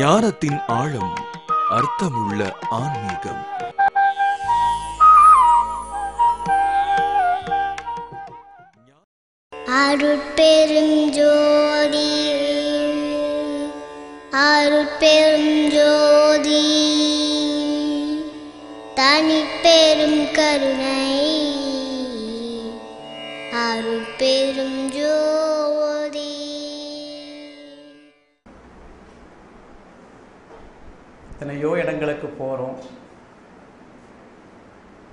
ஞானத்தின் ஆழம், அர்த்தமுள்ள ஆன்மீகம். அருட்பெரும் ஜோதி, அருட்பெரும் ஜோதி, தனிப்பெரும் கருணை, அருட்பெரும் ஜோதி. எத்தனையோ இடங்களுக்கு போகிறோம்,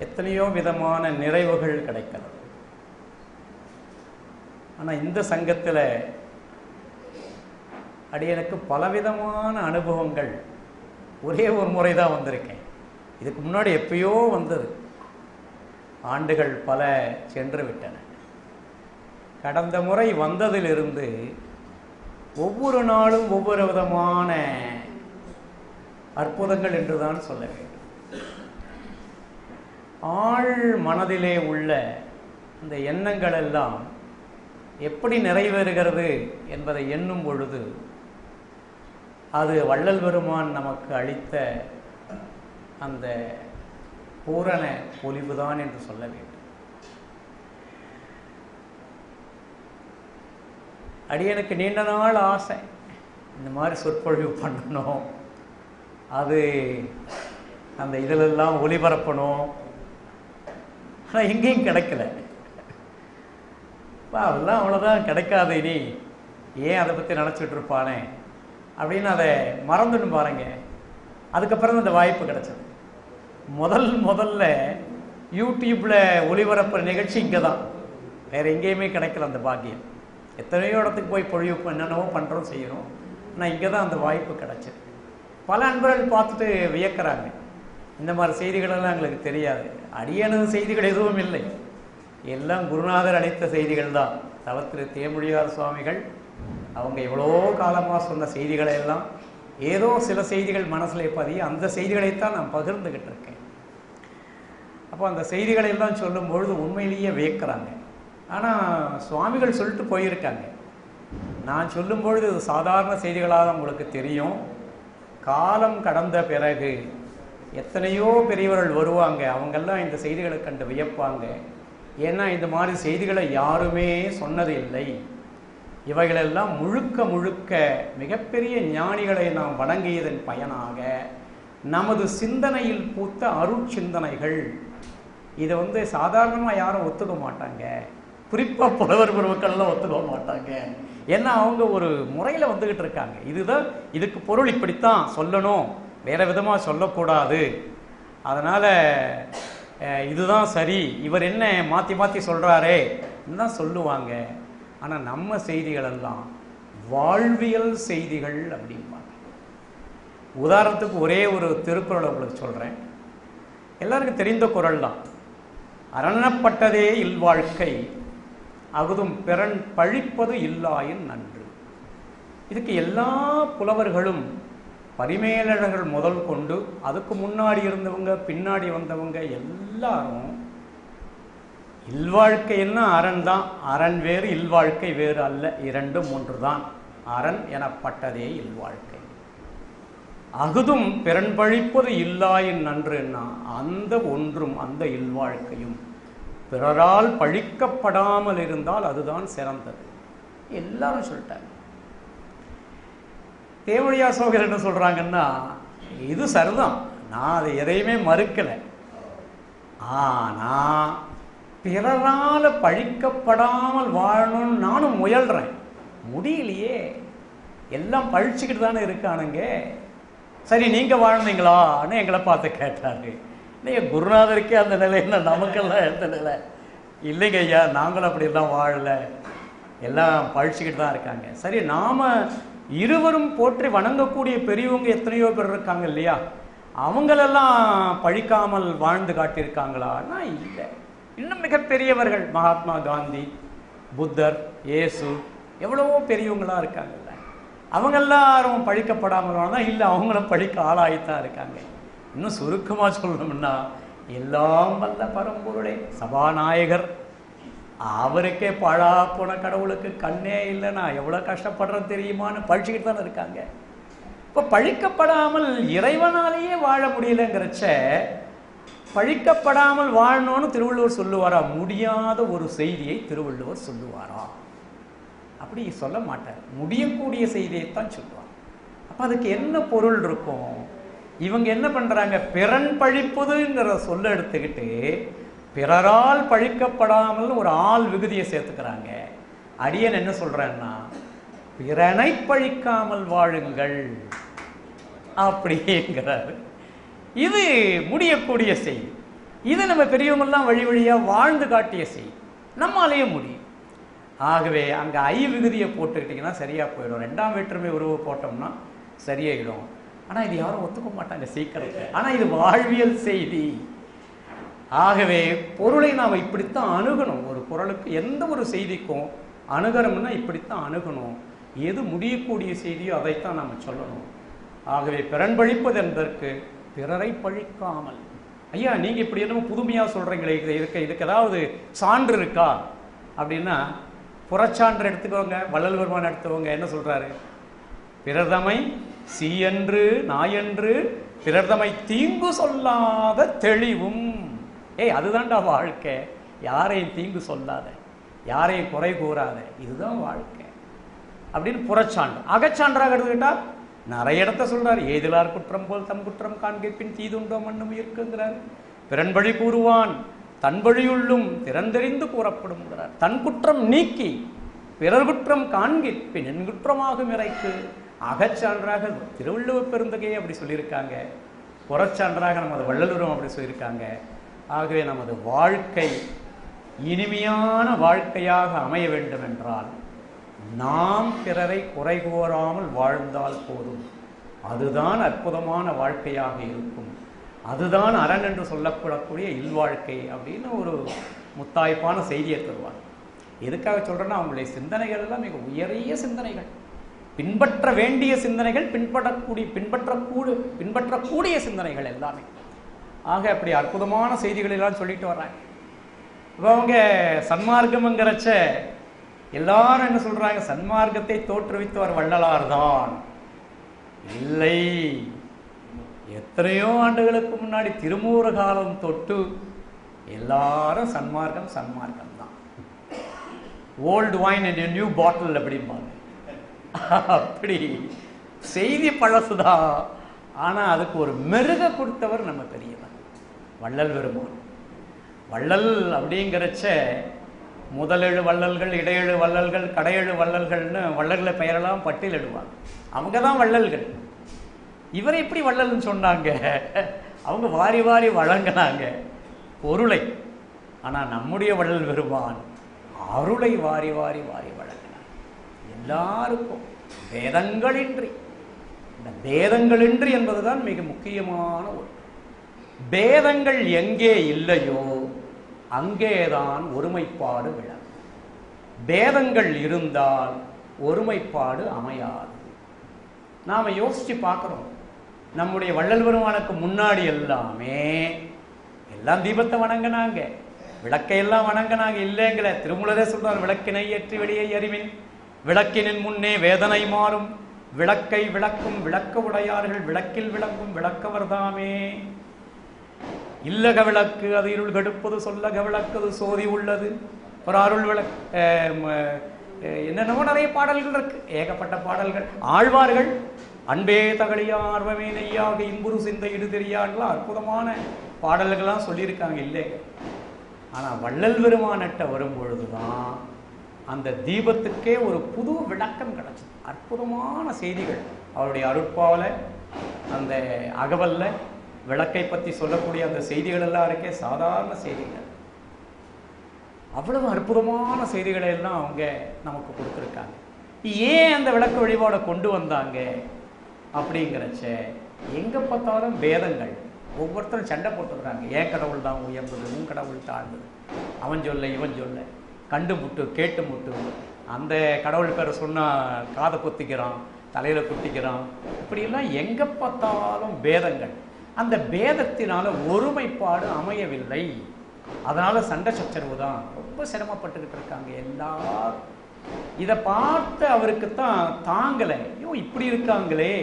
எத்தனையோ விதமான நிறைவுகள் கிடைக்கலாம். ஆனால் இந்த சங்கத்தில் அடியனுக்கு பலவிதமான அனுபவங்கள். ஒரே ஒரு முறை தான் வந்திருக்கேன். இதுக்கு முன்னாடி எப்பயோ வந்தது, ஆண்டுகள் பல சென்று விட்டன. கடந்த முறை வந்ததிலிருந்து ஒவ்வொரு நாளும் ஒவ்வொரு விதமான அற்புதங்கள் என்றுதான் சொல்ல வேண்டும். ஆழ் மனதிலே உள்ள அந்த எண்ணங்கள் எல்லாம் எப்படி நிறைவேறுகிறது என்பதை எண்ணும் பொழுது அது வள்ளல் பெருமான் நமக்கு அளித்த அந்த பூரண பொலிவுதான் என்று சொல்ல வேண்டும். அடியனுக்கு நீண்ட நாள் ஆசை, இந்த மாதிரி சொற்பொழிவு பண்ணணும், அது அந்த இதிலெல்லாம் ஒளிபரப்பணும். ஆனால் எங்கேயும் கிடைக்கல. அதெல்லாம் அவ்வளோதான், கிடைக்காது, இனி ஏன் அதை பற்றி நினச்சிட்டு இருப்பானே அப்படின்னு அதை மறந்துட்டு பாருங்க. அதுக்கப்புறம் அந்த வாய்ப்பு கிடைச்சது. முதல்ல யூடியூப்பில் ஒளிபரப்புற நிகழ்ச்சி இங்கே தான், வேறு எங்கேயுமே கிடைக்கல அந்த பாக்கியம். எத்தனையோ இடத்துக்கு போய் பொழிவு என்னென்னவோ பண்ணுறோம் செய்கிறோம், ஆனால் இங்கே தான் அந்த வாய்ப்பு கிடைச்சது. பல அன்பர்கள் பார்த்துட்டு வியக்கிறாங்க, இந்த மாதிரி செய்திகளெல்லாம் எங்களுக்கு தெரியாது. அடியனது செய்திகள் எதுவும் இல்லை, எல்லாம் குருநாதர் அளித்த செய்திகள் தான். தவத்திரு தேமொழியார் சுவாமிகள் அவங்க எவ்வளோ காலமாக சொன்ன செய்திகளை எல்லாம் ஏதோ சில செய்திகள் மனசில் பதிய, அந்த செய்திகளைத்தான் நான் பகிர்ந்துக்கிட்டு இருக்கேன். அப்போ அந்த செய்திகளை எல்லாம் சொல்லும் பொழுது உண்மையிலேயே வியக்கிறாங்க. ஆனால் சுவாமிகள் சொல்லிட்டு போயிருக்காங்க, நான் சொல்லும் பொழுது இது சாதாரண செய்திகளாக உங்களுக்கு தெரியும். காலம் கடந்த பிறகு எத்தனையோ பெரியவர்கள் வருவாங்க, அவங்கெல்லாம் இந்த செய்திகளை கண்டு வியப்பாங்க. ஏன்னா இந்த மாதிரி செய்திகளை யாருமே சொன்னது இல்லை. இவைகளெல்லாம் முழுக்க முழுக்க மிகப்பெரிய ஞானிகளை நாம் வணங்கியதன் பயனாக நமது சிந்தனையில் பூத்த அருட்சிந்தனைகள். இதை சாதாரணமாக யாரும் ஒத்துக்க மாட்டாங்க, குறிப்பாக புலவர் பெருமக்கள்லாம் ஒத்துக்க மாட்டாங்க. ஏன்னா அவங்க ஒரு முறையில் வந்துக்கிட்டு இருக்காங்க. இதுதான், இதுக்கு பொருள் இப்படித்தான் சொல்லணும், வேறு விதமாக சொல்லக்கூடாது, அதனால் இதுதான் சரி, இவர் என்ன மாற்றி மாற்றி சொல்கிறாரே தான் சொல்லுவாங்க. ஆனால் நம்ம செய்திகளெல்லாம் வாழ்வியல் செய்திகள் அப்படிம்பாங்க. உதாரணத்துக்கு ஒரே ஒரு திருக்குறளை உங்களுக்கு சொல்கிறேன், எல்லாருக்கும் தெரிந்த குறள் தான். அரணப்பட்டதே இல்வாழ்க்கை, அகுதும் பிறன் பழிப்பது இல்லாயின் நன்று. இதுக்கு எல்லா புலவர்களும், பரிமேலழகர்கள் முதல் கொண்டு அதுக்கு முன்னாடி இருந்தவங்க பின்னாடி வந்தவங்க எல்லாரும் இல்வாழ்க்கைன்னா அரண் தான், அரண் வேறு இல்வாழ்க்கை வேறு அல்ல, இரண்டும் ஒன்று தான். அரண் எனப்பட்டதே இல்வாழ்க்கை. அகுதும் பிறன் பழிப்பது இல்லாயின் நன்றுன்னா அந்த ஒன்றும் அந்த இல்வாழ்க்கையும் பிறரால் பழிக்கப்படாமல் இருந்தால் அதுதான் சிறந்தது. எல்லாரும் சொல்லிட்டாங்க. தேவழியார் சோகர் என்ன சொல்றாங்கன்னா, இது சரிதான், நான் அதை எதையுமே மறுக்கலை, ஆனா பிறரால் பழிக்கப்படாமல் வாழணும்னு நானும் முயல்றேன், முடியலையே, எல்லாம் பழிச்சுக்கிட்டு தானே இருக்கானுங்க. சரி, நீங்க வாழ்ந்தீங்களான்னு எங்களை பார்த்து கேட்டாரு. இல்லைங்க, குருநாதருக்கே அந்த நிலைன்னா நமக்கெல்லாம் எந்த நிலை? இல்லைங்க ஐயா, நாங்களும் அப்படிலாம் வாழலை, எல்லாம் பழிச்சுக்கிட்டு தான் இருக்காங்க. சரி, நாம இருவரும் போற்றி வணங்கக்கூடிய பெரியவங்க எத்தனையோ பேர் இருக்காங்க இல்லையா, அவங்களெல்லாம் பழிக்காமல் வாழ்ந்து காட்டியிருக்காங்களான்னா இல்லை. இன்னும் மிகப்பெரியவர்கள், மகாத்மா காந்தி, புத்தர், இயேசு, எவ்வளவோ பெரியவங்களாக இருக்காங்கல்ல, அவங்க எல்லாரும் பழிக்கப்படாமல் தான் இல்லை, அவங்களும் பழிக்க ஆளாகித்தான் இருக்காங்க. இன்னும் சுருக்கமாக சொல்லணும்னா, எல்லாம் வல்ல பரம்பொருளே சபாநாயகர் அவருக்கே பழா போன கடவுளுக்கு கண்ணே இல்லை, நான் எவ்வளோ கஷ்டப்படுறேன்னு தெரியுமான்னு பழிச்சுக்கிட்டு தானே இருக்காங்க. இப்போ பழிக்கப்படாமல் இறைவனாலேயே வாழ முடியலங்கிறச்ச பழிக்கப்படாமல் வாழணும்னு திருவள்ளுவர் சொல்லுவாரா? முடியாத ஒரு செய்தியை திருவள்ளுவர் சொல்லுவாரா? அப்படி சொல்ல மாட்டார். முடியக்கூடிய செய்தியைத்தான் சொல்லுவார். அப்போ அதுக்கு என்ன பொருள் இருக்கும்? இவங்க என்ன பண்றாங்க? பிறன் பழிப்பதுங்கிற சொல்ல எடுத்துக்கிட்டு பிறரால் பழிக்கப்படாமல் ஒரு ஆள் விகுதியை சேர்த்துக்கிறாங்க. அடியன் என்ன சொல்றேன்னா, பிறனை பழிக்காமல் வாழுங்கள் அப்படிங்கிறாரு. இது முடியக்கூடிய செய்தி. இது நம்ம பெரியவங்கெல்லாம் வழி வழியா வாழ்ந்து காட்டிய செய்தி. நம்மாலேயே முடியும். ஆகவே அங்க ஐ விகுதியை போட்டுக்கிட்டீங்கன்னா சரியா போயிடும். 2ஆம் வேற்றுமை உறவு போட்டோம்னா சரியாயிடும். ஆனா இது யாரும் ஒத்துக்க மாட்டாங்க சீக்கிரத்தை. ஆனா இது வாழ்வியல் செய்தி. ஆகவே பொருளை நாம் இப்படித்தான் அணுகணும். ஒரு பொருளுக்கு எந்த ஒரு செய்திக்கும் அணுகணும்னா இப்படித்தான் அணுகணும். எது முடியக்கூடிய செய்தியோ அதைத்தான் நாம் சொல்லணும். ஆகவே பிறன் பழிப்பது என்பதற்கு பிறரை பழிக்காமல். ஐயா நீங்க இப்படி என்னமோ புதுமையா சொல்றீங்களே, இதுக்கு ஏதாவது சான்று இருக்கா அப்படின்னா புறச்சான்று எடுத்துக்கோங்க. வள்ளல் பெருமான் எடுத்துக்கோங்க. என்ன சொல்றாரு? பிறர்தமை சீயன்று நாயன்று பிறர்தமை தீங்கு சொல்லாத தெளிவும். அதுதான்டா வாழ்க்கை. யாரையும் தீங்கு சொல்லாத, யாரையும் குறை கூறாத, இதுதான் வாழ்க்கை அப்படின்னு புறச்சான்று. அகச்சான்றாக எடுத்துக்கிட்டா நிறைய இடத்த சொல்றாரு. ஏதிலார் குற்றம் போல் தம் குற்றம் காண்கிற்பின் தீதுண்டோ மண்ணும் இருக்குங்கிறார். பிறன் வழி கூறுவான் தன் வழியுள்ளும் திறந்தெறிந்து கூறப்படும்ங்கிறார். தன் குற்றம் நீக்கி பிறர் குற்றம் காண்கிற்பின் என் குற்றமாகும் இறைக்கு. அகச்சான்றாக திருவள்ளுவர் பெருந்தகையை அப்படி சொல்லியிருக்காங்க. புறச்சான்றாக நமது வள்ளலுரும் அப்படி சொல்லியிருக்காங்க. ஆகவே நமது வாழ்க்கை இனிமையான வாழ்க்கையாக அமைய வேண்டும் என்றால் நாம் பிறரை குறை கூறாமல் வாழ்ந்தால் போதும். அதுதான் அற்புதமான வாழ்க்கையாக இருக்கும். அதுதான் அரண் என்று சொல்லப்படக்கூடிய இல்வாழ்க்கை அப்படின்னு ஒரு முத்தாய்ப்பான செய்தியை தருவார். எதுக்காக சொல்றேன்னா, அவங்களுடைய சிந்தனைகள் எல்லாம் மிக உயரிய சிந்தனைகள், பின்பற்ற வேண்டிய சிந்தனைகள், பின்பற்றக்கூடிய சிந்தனைகள் எல்லாமே. ஆக அப்படி அற்புதமான செய்திகள் எல்லாம் சொல்லிட்டு வர்றாங்க. இப்போ அவங்க சன்மார்க்கம்ங்கிறச்ச எல்லாரும் என்ன சொல்றாங்க? சன்மார்க்கத்தை தோற்றுவித்தவர் வள்ளலார் தான். இல்லை, எத்தனையோ ஆண்டுகளுக்கு முன்னாடி திருமூர காலம் தொட்டு எல்லாரும் சன்மார்க்கம் சன்மார்க்கம் தான். Old wine in new bottle அப்படிம்பாங்க. அப்படி செய்தி பழசுதான். ஆனா அதுக்கு ஒரு மெருக கொடுத்தவர் நம்ம பெரியவர் வள்ளல் பெருமான். வள்ளல் அப்படிங்கிறச்ச முதலெழு வள்ளல்கள், இடையெழு வள்ளல்கள், கடையெழு வள்ளல்கள்னு வள்ளல்களை பெயரெல்லாம் பட்டியலிடுவாங்க. அவங்க தான் வள்ளல்கள். இவரை எப்படி வள்ளல்னு சொன்னாங்க? அவங்க வாரி வாரி வழங்கினாங்க பொருளை. ஆனா நம்முடைய வள்ளல் பெருமான் அருளை வாரி வாரி வாரி வழங்கினார் எல்லாருக்கும், பேதங்களின்றி. இந்த பேதங்களின்றி என்பதுதான் மிக முக்கியமான ஒன்று. பேதங்கள் எங்கே இல்லையோ அங்கேதான் ஒருமைப்பாடு விளங்கும். பேதங்கள் இருந்தால் ஒருமைப்பாடு அமையாது. நாம யோசிச்சு பார்க்கிறோம். நம்முடைய வள்ளல் பெருமானுக்கு முன்னாடி எல்லாம் தீபத்தை வணங்கினாங்க, விளக்கையெல்லாம் வணங்கினாங்க. இல்லைங்கிற திருமூலரே சொல்றார், விளக்கினை ஏற்றி வெளியே அறிவின் விளக்கினின் முன்னே வேதனை மாறும், விளக்கை விளக்கும் விளக்க உடையார்கள் விளக்கில் விளங்கும் விளக்கவர்தாமே. இல்லக விளக்கு அது இருள் கெடுப்பது, சொல்லக விளக்குது சோதி உள்ளது. ஒரு அருள் விளக்கு என்னென்னவோ நிறைய பாடல்கள் இருக்கு, ஏகப்பட்ட பாடல்கள். ஆழ்வார்கள் அன்பே தகழியா ஆர்வமே நெய்யாக இன்புறு சிந்தை இடு தெரியான்லாம் அற்புதமான பாடல்கள்லாம் சொல்லியிருக்காங்க. இல்லைங்க. ஆனால் வள்ளல் பெருமானட்ட வரும்பொழுதுதான் அந்த தீபத்துக்கே ஒரு புது விளக்கம் கிடைச்சது. அற்புதமான செய்திகள் அவருடைய அருட்பாவில், அந்த அகவல்ல விளக்கை பற்றி சொல்லக்கூடிய அந்த செய்திகள் எல்லாம் இருக்கே, சாதாரண செய்திகள். அவ்வளவு அற்புதமான செய்திகளை எல்லாம் அவங்க நமக்கு கொடுத்துருக்காங்க. ஏன் அந்த விளக்கு வழிபாடை கொண்டு வந்தாங்க அப்படிங்கிறச்ச, எங்கே பார்த்தாலும் பேதங்கள், ஒவ்வொருத்தரும் சண்டை போட்டுக்கிறாங்க. ஏன் கடவுள் தான் உயர்ந்தது, உன் கடவுள் தாழ்ந்தது, அவன் சொல்ல இவன் சொல்ல, கண்டு முட்டு கேட்டு முட்டு, அந்த கடவுள் பேரை சொன்னால் காதை குத்திக்கிறான், தலையில் குத்திக்கிறான். இப்படியெல்லாம் எங்கே பார்த்தாலும் பேதங்கள். அந்த பேதத்தினால ஒருமைப்பாடு அமையவில்லை. அதனால சண்டை சச்சரவு தான். ரொம்ப சிரமப்பட்டுக்கிட்டு இருக்காங்க எல்லாரும். இதை பார்த்து அவருக்கு தான் தாங்கலை. ஐயோ இப்படி இருக்காங்களே,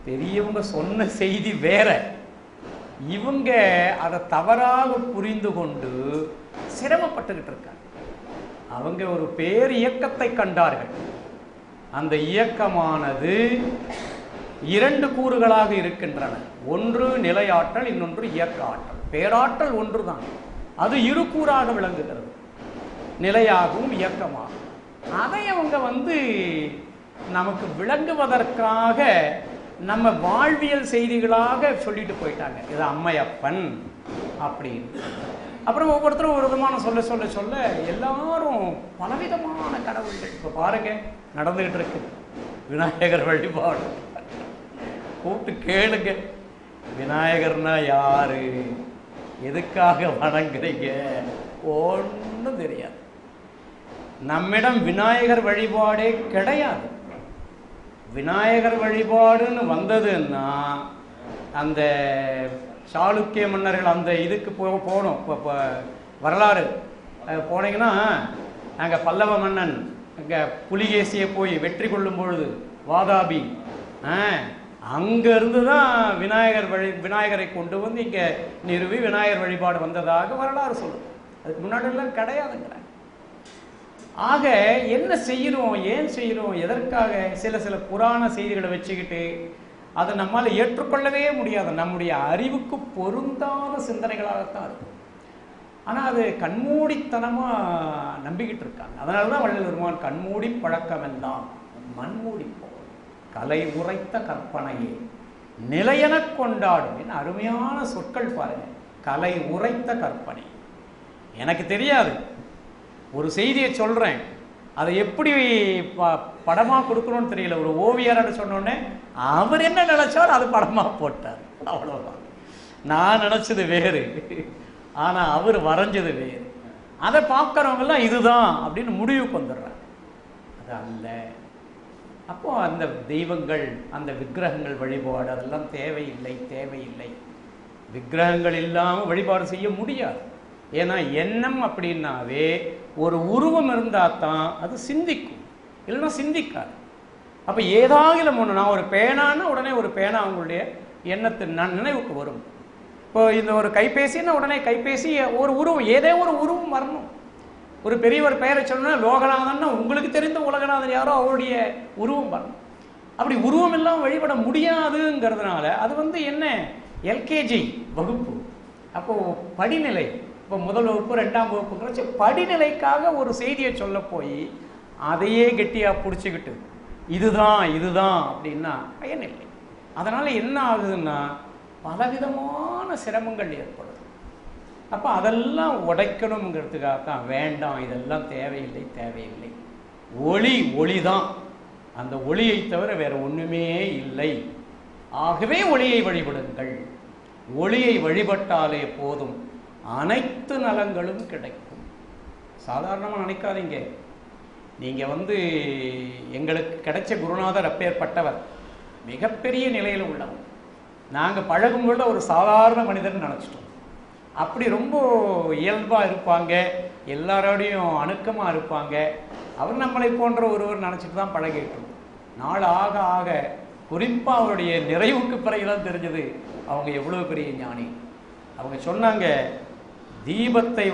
பெரியவங்க சொன்ன செய்தி வேற, இவங்க அதை தவறாக புரிந்து கொண்டு சிரமப்பட்டுக்கிட்டு இருக்காங்க. அவங்க ஒரு பேர் இயக்கத்தை கண்டார்கள். அந்த இயக்கமானது 2 கூறுகளாக இருக்கின்றன. ஒன்று நிலையாற்றல், இன்னொன்று இயக்க ஆற்றல். பேராற்றல் ஒன்றுதான், அது 2 கூறாக விளங்குகிறது, நிலையாகவும் இயக்கமாகும். அதை அவங்க நமக்கு விளங்குவதற்காக நம்ம வாழ்வியல் செய்திகளாக சொல்லிட்டு போயிட்டாங்க. இது அம்மையப்பன் அப்படின்னு. அப்புறம் ஒவ்வொருத்தரும் ஒரு விதமான சொல்ல சொல்ல சொல்ல எல்லாரும் பலவிதமான கடவுள்கள். இப்போ பாருங்க நடந்துகிட்டு இருக்கு விநாயகர் வழிபாடு. கூப்பிட்டு கேளுங்க, விநாயகர்னா யாரு, எதுக்காக வணங்குறீங்க, ஒன்றும் தெரியாது. நம்மிடம் விநாயகர் வழிபாடே கிடையாது. விநாயகர் வழிபாடுன்னு வந்ததுன்னா அந்த சாளுக்கிய மன்னர்கள் அந்த இதுக்கு போனோம். இப்போ வரலாறு போனீங்கன்னா நாங்கள் பல்லவ மன்னன் அங்கே புலிகேசியை போய் வெற்றி கொள்ளும் பொழுது வாதாபி அங்கேருந்து தான் விநாயகரை கொண்டு வந்து இங்கே நிறுவி விநாயகர் வழிபாடு வந்ததாக வரலாறு சொல்லுது. அதுக்கு முன்னாடிலாம் கிடையாதுங்கிறாங்க. ஆக என்ன செய்கிறோம், ஏன் செய்கிறோம், எதற்காக? சில புராண செய்திகளை வச்சுக்கிட்டு அதை நம்மால் ஏற்றுக்கொள்ளவே முடியாது. நம்முடைய அறிவுக்கு பொருந்தாத சிந்தனைகளாகத்தான் இருக்கும். ஆனால் அது கண்மூடித்தனமாக நம்பிக்கிட்டு இருக்காங்க. அதனால தான் வள்ளல் பெருமான் கண்மூடி பழக்கம் எல்லாம் மண்மூடி போல் கலை உரைத்த கற்பனையே நிலையென கொண்டாடும். என்ன அருமையான சொற்கள் பாருங்க. கலை உரைத்த கற்பனை. எனக்கு தெரியாது, ஒரு செய்தியை சொல்கிறேன், அதை எப்படி படமாக கொடுக்கணும்னு தெரியல. ஒரு ஓவியர்னு சொன்னோடனே அவர் என்ன நினைச்சார் அது படமாக போட்டார், அவ்வளோதான். நான் நினச்சது வேறு, ஆனால் அவர் வரைஞ்சது வேறு. அதை பார்க்குறவங்கெல்லாம் இதுதான் அப்படின்னு முடிவுக்கு வந்துடுறாங்க. அது அல்ல. அப்போ அந்த தெய்வங்கள், அந்த விக்கிரகங்கள் வழிபாடு அதெல்லாம் தேவையில்லை. விக்கிரகங்கள் இல்லாமல் வழிபாடு செய்ய முடியாது. ஏன்னா எண்ணம் அப்படின்னாவே ஒரு உருவம் இருந்தால் தான் அது சிந்திக்கும், இல்லைன்னா சிந்திக்காது. அப்போ ஏதாகிலும் ஒன்று, நான் ஒரு பேனான்னா உடனே ஒரு பேனா அவங்களுடைய எண்ணத்து நினைவுக்கு வரும். இப்போ இந்த ஒரு கைபேசின்னா உடனே கைபேசி ஒரு உருவம், ஏதோ ஒரு உருவம் வரணும். ஒரு பெரியவர் பெயரை சொன்னா லோகநாதன்னா உங்களுக்கு தெரிந்த உலகநாதன் யாரோ அவருடைய உருவம் வரணும். அப்படி உருவம் எல்லாம் வழிபட முடியாதுங்கிறதுனால அது என்ன எல்கேஜி வகுப்பு, அப்போது படிநிலை. இப்போ முதல் வகுப்பு 2ஆம் வகுப்பு கழிச்சு படிநிலைக்காக ஒரு செய்தியை சொல்ல போய் அதையே கெட்டியாக பிடிச்சிக்கிட்டு இதுதான் அப்படின்னா பயனில்லை. அதனால் என்ன ஆகுதுன்னா பலவிதமான சிரமங்கள் ஏற்படுது. அப்போ அதெல்லாம் உடைக்கணுங்கிறதுக்காகத்தான் வேண்டாம், இதெல்லாம் தேவையில்லை. ஒளி தான், அந்த ஒளியை தவிர வேற ஒன்றுமே இல்லை. ஆகவே ஒளியை வழிபடுங்கள். ஒளியை வழிபட்டாலே போதும், அனைத்து நலங்களும் கிடைக்கும். சாதாரணமாக நினைக்காதீங்க. நீங்கள் எங்களுக்கு கிடைச்ச குருநாதர் அப்பேற்பட்டவர், மிகப்பெரிய நிலையில் உள்ளவர். நாங்கள் பழகும்போது ஒரு சாதாரண மனிதர்னு நினச்சிட்டோம். அப்படி ரொம்ப இயல்பாக இருப்பாங்க, எல்லாரோடையும் அணுக்கமாக இருப்பாங்க. அவர் நம்மளை போன்ற ஒருவர் நினச்சிட்டு தான் பழகிட்டோம். நாள் ஆக ஆக குறிப்பாக அவருடைய நிறைவுக்கு பிறகுதான் தெரிஞ்சது அவங்க எவ்வளோ பெரிய ஞானி. அவங்க சொன்னாங்க, தீபத்தை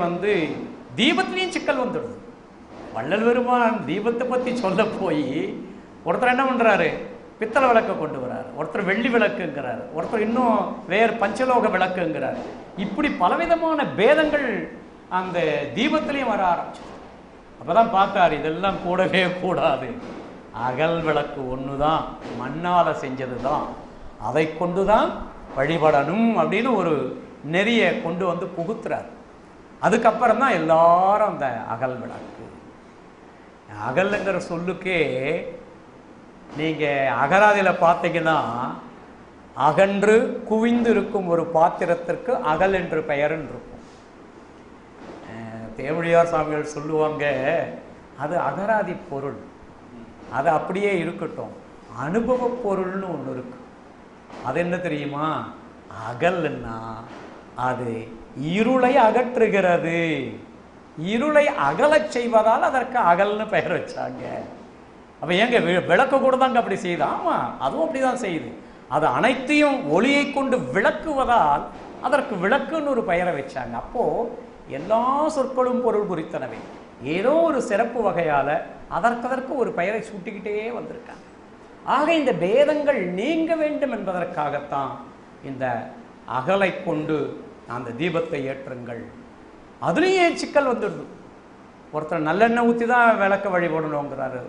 தீபத்திலையும் சிக்கல் வந்துடுது. வள்ளல் பெருமான் தீபத்தை பற்றி சொல்ல போய் ஒருத்தர் என்ன பண்ணுறாரு, பித்தளை விளக்கை கொண்டு வர்றாரு, ஒருத்தர் வெள்ளி விளக்குங்கிறார், ஒருத்தர் இன்னும் வேறு பஞ்சலோக விளக்குங்கிறார். இப்படி பலவிதமான பேதங்கள் அந்த தீபத்திலையும் வர ஆரம்பிச்சு. அப்போ தான் பார்த்தார், இதெல்லாம் கூடவே கூடாது. அகல் விளக்கு ஒன்று தான், மண்ணால் செஞ்சது தான், அதை கொண்டு தான் வழிபடணும் அப்படின்னு ஒரு நெறியை கொண்டு புகுத்துறார். அதுக்கப்புறம் தான் எல்லாரும் அந்த அகல் விளக்கு. அகல்ங்கிற சொல்லுக்கே நீங்கள் அகராதியில் பார்த்தீங்கன்னா, அகன்று குவிந்து இருக்கும் ஒரு பாத்திரத்திற்கு அகல் என்று பெயர்ன்னு இருக்கும். தேவடியார் சாமிகள் சொல்லுவாங்க, அது அகராதி பொருள், அது அப்படியே இருக்கட்டும். அனுபவ பொருள்னு ஒன்று இருக்கு. அது என்ன தெரியுமா? அகல்னா அது இருளை அகற்றுகிறது. இருளை அகலச் செய்வதால் அதற்கு அகல்னு பெயர் வச்சாங்க. அப்போ ஏங்க விளக்கு கூட தாங்க அப்படி செய்யுது? ஆமாம், அதுவும் அப்படி தான் செய்யுது. அது அனைத்தையும் ஒளியை கொண்டு விளக்குவதால் அதற்கு விளக்குன்னு ஒரு பெயரை வச்சாங்க. அப்போ எல்லா சொற்களும் பொருள் குறித்தனவை. ஏதோ ஒரு சிறப்பு வகையால அதற்கதற்கு ஒரு பெயரை சூட்டிக்கிட்டே வந்திருக்காங்க. ஆக இந்த பேதங்கள் நீங்க வேண்டும் என்பதற்காகத்தான் இந்த அகலை கொண்டு அந்த தீபத்தை ஏற்றுங்கள். அதுலேயும் சிக்கல் வந்துடுது. ஒருத்தர் நல்லெண்ணெய் ஊற்றி தான் விளக்க வழிபடணுங்கிறாரு,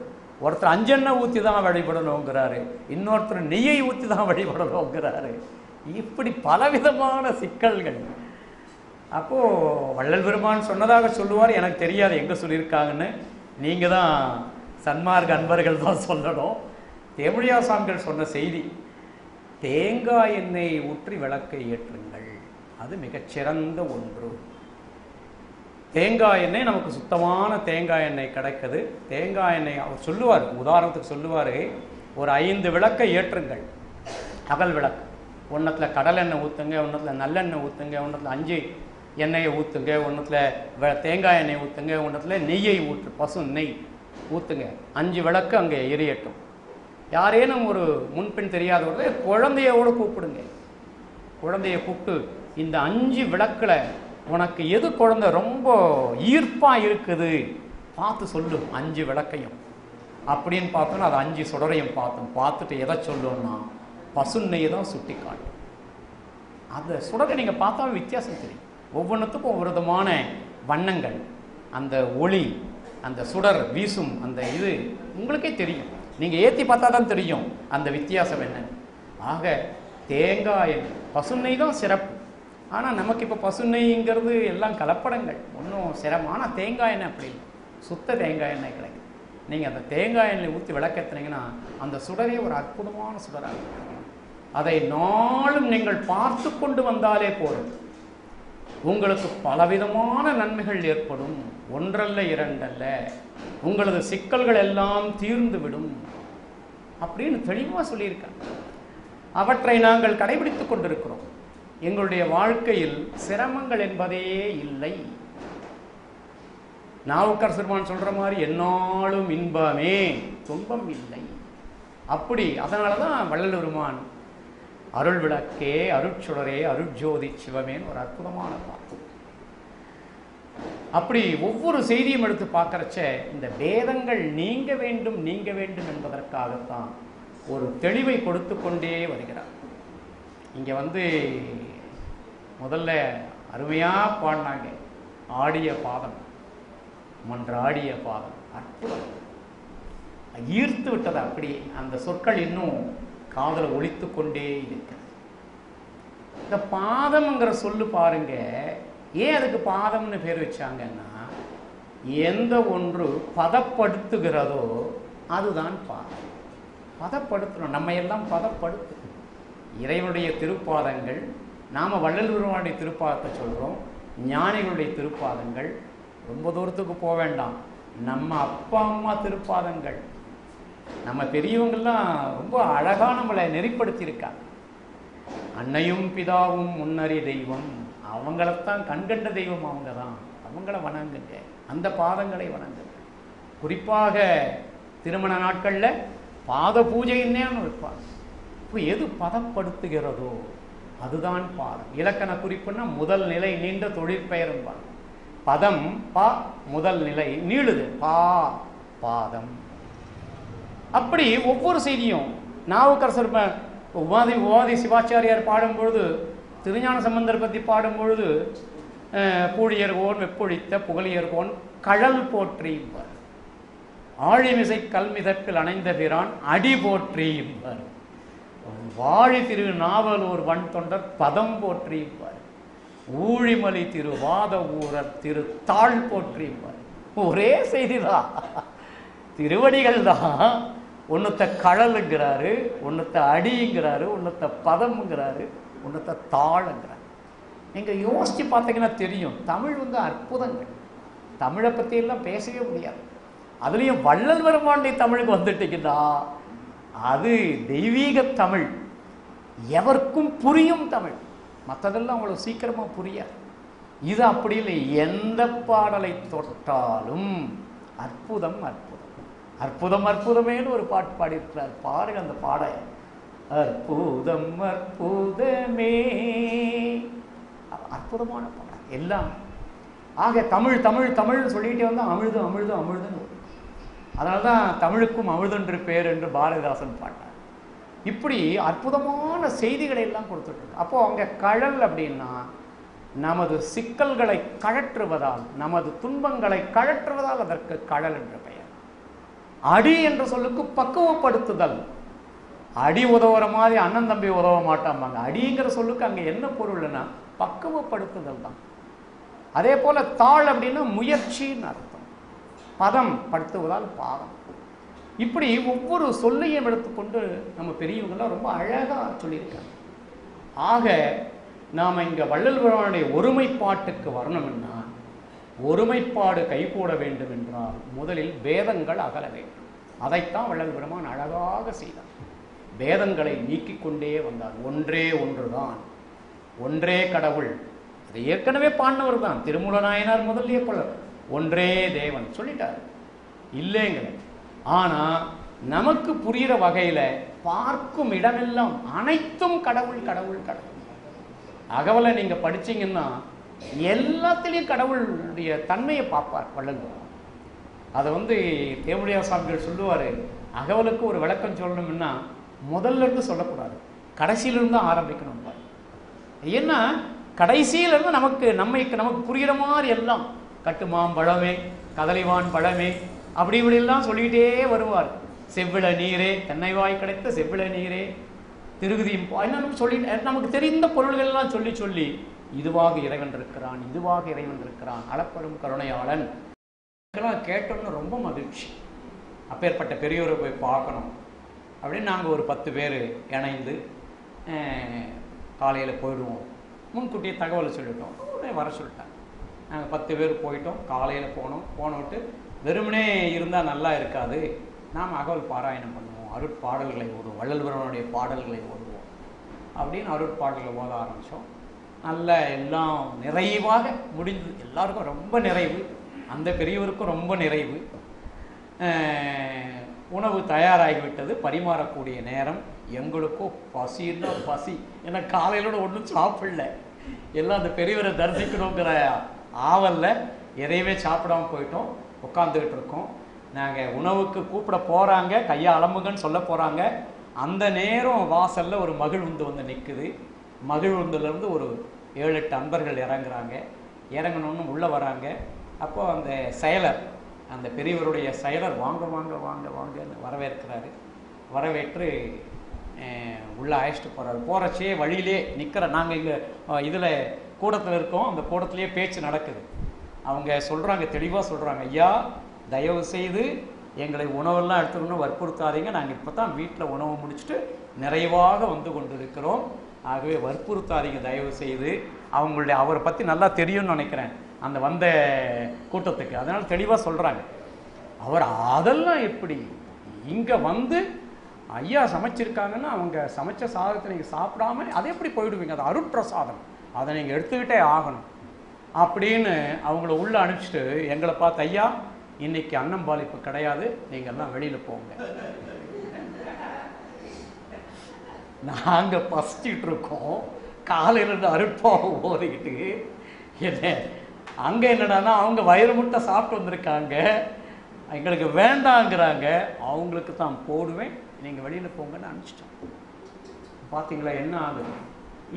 ஒருத்தர் அஞ்செண்ணெய் ஊற்றி தான் வழிபடணுங்கிறாரு, இன்னொருத்தர் நெய்யை ஊற்றி தான் வழிபடணுங்கிறாரு. இப்படி பலவிதமான சிக்கல்கள். அப்போது வள்ளல் பெருமான் சொன்னதாக சொல்லுவார், எனக்கு தெரியாது எங்கே சொல்லியிருக்காங்கன்னு. நீங்கள் தான் சன்மார்க்க அன்பர்கள் தான் சொல்லணும். தேமுடியா சாமிகள் சொன்ன செய்தி, தேங்காய் எண்ணெய் ஊற்றி விளக்கை ஏற்றுங்கள், அது மிகச்சிறந்த ஒன்று. தேங்காய் எண்ணெய் நமக்கு சுத்தமான தேங்காய் எண்ணெய் கிடைக்குது. தேங்காய் எண்ணெய் அவர் சொல்லுவார், உதாரணத்துக்கு சொல்லுவார், ஒரு 5 விளக்கை ஏற்றுங்கள். அகல் விளக்கு, ஒன்றத்தில் கடல் எண்ணெய் ஊற்றுங்க, ஒன்றத்தில் நல்லெண்ணெய் ஊற்றுங்க, ஒன்றத்தில் 5 எண்ணெயை ஊற்றுங்க, ஒன்றத்தில் தேங்காய் எண்ணெய் ஊற்றுங்க, ஒன்றத்தில் நெய்யை ஊற்று, பசு நெய் ஊற்றுங்க. 5 விளக்கு அங்கே எரியட்டும். யாரேனும் ஒரு முன்பின் தெரியாதவர்கள் குழந்தையோடு கூப்பிடுங்க. குழந்தைய கூப்பிட்டு இந்த 5 விளக்கில் உனக்கு எது குழந்தை ரொம்ப ஈர்ப்பாக இருக்குது பார்த்து சொல்லு, 5 விளக்கையும் அப்படின்னு பார்த்தோன்னா அது 5 சுடரையும் பார்த்துட்டு எதை சொல்லுன்னா பசுநெய்யை தான் சுட்டி காட்டும். அந்த சுடரை நீங்கள் பார்த்தா வித்தியாசம் தெரியும். ஒவ்வொன்றுத்துக்கும் ஒவ்வொரு விதமான வண்ணங்கள், அந்த ஒளி, அந்த சுடர் வீசும் அந்த இது உங்களுக்கே தெரியும். நீங்கள் ஏற்றி பார்த்தா தான் தெரியும் அந்த வித்தியாசம் என்னன்னு. ஆக தேங்காய் பசுநெய் தான் சிறப்பு. ஆனால் நமக்கு இப்போ பசுநெய்ங்கிறது எல்லாம் கலப்படங்கள், ஒன்றும் சிரமமான தேங்காய் எண்ணெய் அப்படி இல்லை, சுத்த தேங்காய் எண்ணெய் கிடைக்கும். நீங்கள் அந்த தேங்காய் எண்ணெய் ஊற்றி விளக்கத்துனீங்கன்னா அந்த சுடரே ஒரு அற்புதமான சுடராக இருக்கும். அதை நாளும் நீங்கள் பார்த்து கொண்டு வந்தாலே போதும், உங்களுக்கு பலவிதமான நன்மைகள் ஏற்படும். ஒன்றல்ல இரண்டல்ல, உங்களது சிக்கல்கள் எல்லாம் தீர்ந்து விடும் அப்படின்னு தெளிவாக சொல்லியிருக்காங்க. அவற்றை நாங்கள் கடைபிடித்துக் கொண்டிருக்கிறோம். எங்களுடைய வாழ்க்கையில் சிரமங்கள் என்பதே இல்லை. நாவுக்கரசர் பெருமான் சொல்ற மாதிரி எந்நாளும் இன்பமே துன்பம் இல்லை. அப்படி அதனால தான் வள்ளல் பெருமான் அருள் விளக்கே அருட்சுடரே அருட்ஜோதி சிவமேன்னு ஒரு அற்புதமான பாட்டு. அப்படி ஒவ்வொரு செய்தியும் எடுத்து பார்க்கறச்ச இந்த பேதங்கள் நீங்க வேண்டும் என்பதற்காகத்தான் ஒரு தெளிவை கொடுத்து கொண்டே வருகிறார். இங்கே முதல்ல அருமையாக பாடினாங்க, ஆடிய பாதம் மன்றாடிய பாதம், அற்புதம், ஈர்த்து விட்டது. அப்படி அந்த சொற்கள் இன்னும் காதல ஒலித்து கொண்டே இருக்கு. இந்த பாதம்ங்கிற சொல்லு பாருங்க, ஏன் அதுக்கு பாதம்னு பேர் வச்சாங்கன்னா, எந்த ஒன்று பதப்படுத்துகிறதோ அதுதான் பாதம். பதப்படுத்தணும், நம்ம எல்லாம் பதப்படுத்தணும். இறைவனுடைய திருப்பாதங்கள், நாம் வள்ளல் பெருமானுடைய திருப்பாதத்தை சொல்கிறோம், ஞானிகளுடைய திருப்பாதங்கள், ரொம்ப தூரத்துக்கு போக வேண்டாம், நம்ம அப்பா அம்மா திருப்பாதங்கள், நம்ம பெரியவங்கள்லாம் ரொம்ப அழகாக நம்மளை நெறிப்படுத்தியிருக்காங்க. அன்னையும் பிதாவும் முன்னறி தெய்வம், அவங்களைத்தான் கண்கண்ட தெய்வம் அவங்க தான், அவங்கள வணங்குங்க, அந்த பாதங்களை வணங்குங்க. குறிப்பாக திருமண நாட்களில் பாத பூஜைன்னே வைப்பாங்க. இப்போ எது பதப்படுத்துகிறதோ அதுதான் பாதம். இலக்கண குறிப்புன்னா முதல் நிலை நீண்ட தொழிற்பெயர்பாங்க. பதம் பா, முதல் நிலை நீளுது பா, பாதம். அப்படி ஒவ்வொரு செய்தியும் நாவுக்கரசர் உமாதி சிவாச்சாரியார் பாடும்பொழுது, திருஞான சம்பந்தர் பற்றி பாடும்பொழுது, பூழியர்கோன் வெப்பொழித்த புகழியர்கோன் கழல் போற்றி என்பார், ஆழிமிசை கல்மிதப்பில் அணைந்த பிரான் அடி போற்றி என்பார், வாழி திரு நாவலூர் வன் தொண்டர் பதம் போற்றி என்பார், ஊழிமலி திரு வாத ஊரர் திரு தாழ் போற்றி என்பார். ஒரே செய்திதான், திருவடிகள் தான். ஒன்றுத்த கழலுங்கிறாரு, ஒன்றுத்த அடிங்கிறாரு, ஒன்றுத்த பதம்ங்கிறாரு, ஒன்றுத்த தாளுங்கிறாரு. நீங்கள் யோசித்து பார்த்தீங்கன்னா தெரியும், தமிழ் அற்புதங்கள். தமிழை பற்றியெல்லாம் பேசவே முடியாது. அதுலேயும் வள்ளல் பெருமானுடைய தமிழுக்கு வந்துட்டீங்கன்னா அது தெய்வீக தமிழ், எவருக்கும் புரியும் தமிழ். மற்றதெல்லாம் அவ்வளோ சீக்கிரமாக புரியாது. இது அப்படி இல்லை, எந்த பாடலை தொட்டாலும் அற்புதம் அற்புதம், அற்புதம் அற்புதமேனு ஒரு பாட்டு பாடியிருக்கிறார். பாருங்க அந்த பாட அற்புதம் அற்புதமே. அற்புதமான பாடல் எல்லாம். ஆக தமிழ் தமிழ் தமிழ்னு சொல்லிட்டே வந்தால் அமிழ்து அமிழ்து அமிழ்துன்னு வரும். அதனால தான் தமிழுக்கும் அமிழ்தென்று பேர் என்று பாரதிதாசன் பாட்டார். இப்படி அற்புதமான செய்திகளை எல்லாம் கொடுத்துட்டு அப்போ அங்கே கழல் அப்படின்னா நமது சிக்கல்களை கழற்றுவதால், நமது துன்பங்களை கழற்றுவதால் அதற்கு கழல் என்ற பெயர். அடி என்ற சொல்லுக்கு பக்குவப்படுத்துதல். அடி உதவுற மாதிரி அண்ணன் தம்பி உதவ மாட்டாம்பாங்க. அடிங்கிற சொல்லுக்கு அங்கே என்ன பொருள்னா பக்குவப்படுத்துதல் தான். அதே போல தாள் அப்படின்னா முயற்சின்னு அர்த்தம். பதம் படுத்துவதால் பாதம். இப்படி ஒவ்வொரு சொல்லையும் எடுத்துக்கொண்டு நம்ம பெரியவங்களாம் ரொம்ப அழகாக சொல்லியிருக்காங்க. ஆக நாம் இங்கே வள்ளல் பெருமானுடைய ஒருமைப்பாட்டுக்கு வரணும்னா, ஒருமைப்பாடு கைகூட வேண்டும் என்றால் முதலில் பேதங்கள் அகல வேண்டும். அதைத்தான் வள்ளல் பெருமான் அழகாக செய்தார். பேதங்களை நீக்கிக் கொண்டே வந்தார். ஒன்றே ஒன்றுதான், ஒன்றே கடவுள். அதை ஏற்கனவே பாடினவர் தான் திருமூல நாயனார் முதல்ல போல ஒன்றே தேவன் சொல்லிட்டார், இல்லைங்கிற. ஆனால் நமக்கு புரிகிற வகையில் பார்க்கும் இடமெல்லாம் அனைத்தும் கடவுள் கடவுள் கடவுள். அகவலை நீங்கள் படிச்சீங்கன்னா எல்லாத்திலையும் கடவுளுடைய தன்மையை பார்ப்பார் வள்ளல். அதை தேவடியார் சுவாமிகள் சொல்லுவார், அகவலுக்கு ஒரு விளக்கம் சொல்லணும்னா முதல்ல இருந்து சொல்லக்கூடாது, கடைசியிலிருந்து ஆரம்பிக்கணும். ஏன்னா கடைசியிலிருந்து நமக்கு புரிகிற மாதிரி எல்லாம் கட்டுமாம் பழமே கதலிவான் பழமே அப்படி இப்படிலாம் சொல்லிகிட்டே வருவார். செவ்விள நீரே, தென்னைவாய் கிடைத்த செவ்விள நீரே, திருகுதியும் என்னன்னு சொல்லி நமக்கு தெரிந்த பொருள்கள் எல்லாம் சொல்லி சொல்லி இதுவாக இறைவன் இருக்கிறான், இதுவாக இறைவன் இருக்கிறான், அளப்பெரும் கருணையாளன் இதெல்லாம் கேட்டோன்னு ரொம்ப மகிழ்ச்சி. அப்பேற்பட்ட பெரியோரை போய் பார்க்கணும் அப்படின்னு நாங்கள் ஒரு 10 பேர் இணைந்து காலையில் போயிடுவோம். முன்கூட்டியே தகவலை சொல்லிட்டோம், உடனே வர சொல்லிட்டாங்க. நாங்கள் 10 பேர் போயிட்டோம். காலையில் போனோட்டு வெறுமனே இருந்தால் நல்லா இருக்காது, நாம் அகவல் பாராயணம் பண்ணுவோம், அருட்பாடல்களை ஓதுவோம், வள்ளல் பெருமானுடைய பாடல்களை ஓதுவோம் அப்படின்னு அருட்பாடல்களை ஓத ஆரம்பித்தோம். நல்ல எல்லாம் நிறைவாக முடிந்தது. எல்லாருக்கும் ரொம்ப நிறைவு, அந்த பெரியவருக்கும் ரொம்ப நிறைவு. உணவு தயாராகிவிட்டது, பரிமாறக்கூடிய நேரம். எங்களுக்கோ பசின்னா பசி, ஏன்னா காலையிலோட ஒன்றும் சாப்பிடல. எல்லாம் அந்த பெரியவரை தரிசிக்கணுங்கிற ஆவலில் எதையுமே சாப்பிடாம போயிட்டோம். உட்காந்துக்கிட்டு இருக்கோம். நாங்கள் உணவுக்கு கூப்பிட போகிறாங்க, கையை அலம்புங்கன்னு சொல்ல போகிறாங்க. அந்த நேரம் வாசலில் ஒரு மகிழ்வுந்து நிற்குது. மகிழ்வுந்துலேருந்து ஒரு 7-8 அன்பர்கள் இறங்குறாங்க. இறங்கணுன்னு உள்ளே வராங்க. அப்போ அந்த செயலர், அந்த பெரியவருடைய செயலர் வாங்க வாங்க வாங்க வாங்கன்னு வரவேற்கிறாரு. வரவேற்று உள்ளே அழைச்சிட்டு போகிறாரு. போகிறச்சே வழியிலே நிற்கிற நாங்கள் இங்கே இதில் கூடத்தில் இருக்கோம். அந்த கூடத்துலேயே பேச்சு நடக்குது. அவங்க சொல்கிறாங்க, தெளிவாக சொல்கிறாங்க, ஐயா தயவு செய்து எங்களை உணவெல்லாம் எடுத்துக்கணும்னு வற்புறுத்தாதீங்க. நாங்கள் இப்போ தான் வீட்டில் உணவு முடிச்சுட்டு நிறைவாக கொண்டு இருக்கிறோம். ஆகவே வற்புறுத்தாதீங்க தயவு செய்து. அவரை பற்றி நல்லா தெரியும்னு நினைக்கிறேன் அந்த வந்த கூட்டத்துக்கு. அதனால் தெளிவாக சொல்கிறாங்க. அவர் அதெல்லாம் எப்படி இங்கே ஐயா சமைச்சிருக்காங்கன்னா அவங்க சமைச்ச சாதத்தை நீங்கள் சாப்பிடாம அதை எப்படி போயிடுவீங்க? அது அருட்பிரசாதம், அதை நீங்கள் எடுத்துக்கிட்டே ஆகணும் அப்படின்னு அவங்கள உள்ளே அனுப்பிச்சிட்டு எங்களை பார்த்து, ஐயா இன்னைக்கு அன்னம்பாளிப்பு கிடையாது, நீங்கள் எல்லாம் வெளியில் போங்க. நாங்கள் பசிச்சுட்டு இருக்கோம், காலையிலேருந்து அருட்பாவை ஓதிக்கிட்டு. என்ன அங்கே என்னடானா அவங்க வயிறு முட்டை சாப்பிட்டு வந்திருக்காங்க, எங்களுக்கு வேண்டாங்கிறாங்க. அவங்களுக்கு தான் போடுவேன், நீங்கள் வெளியில் போங்கன்னு அனுப்பிச்சிட்டோம். பார்த்தீங்களா என்ன ஆகுது?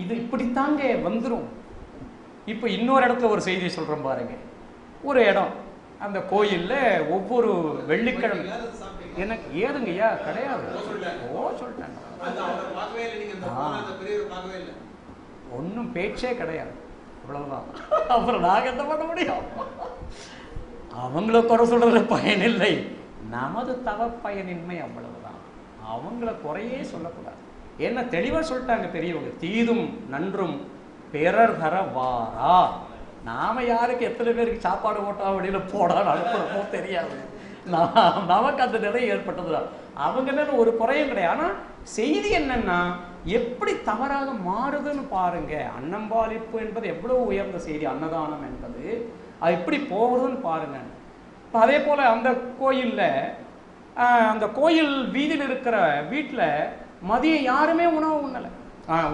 இது இப்படித்தாங்க வந்துடும். இப்போ இன்னொரு இடத்துல ஒரு செய்தி சொல்கிறோம் பாருங்க. ஒரு இடம், அந்த கோயிலில் ஒவ்வொரு வெள்ளிக்கிழமை எனக்கு ஏதுங்கய்யா கிடையாது. சொல்லிட்டாங்க, ஒன்றும் பேச்சே கிடையாது, அவ்வளவுதான். அப்புறம் நாங்கள் என்ன பண்ண முடியும்? அவங்கள குறை சொல்றதுல பயனில்லை, நமது தவ பயனின்மை அவ்வளவுதான். அவங்கள குறையே சொல்லக்கூடாது. ஏன்னா தெளிவாக சொல்லிட்டாங்க பெரியவங்க, தீதும் நன்றும் பிறர் தர வாரா. நாம யாருக்கு எத்தனை பேருக்கு சாப்பாடு போட்டா வெளியில் போடான்னு அனுப்புறமோ தெரியாது. நமக்கு அந்த நிலை ஏற்பட்டதுதான். அவங்க மேல ஒரு குறையும் கிடையாது. ஆனால் செய்தி என்னன்னா எப்படி தவறாக மாறுதுன்னு பாருங்க. அன்னம்பாளிப்பு என்பது எவ்வளவு உயர்ந்த செய்தி, அன்னதானம் என்பது அது எப்படி போகுதுன்னு பாருங்க. இப்போ அதே போல் அந்த கோயிலில், அந்த கோயில் வீதியில் இருக்கிற வீட்டில் மதியம் யாருமே உணவு உண்ணலை,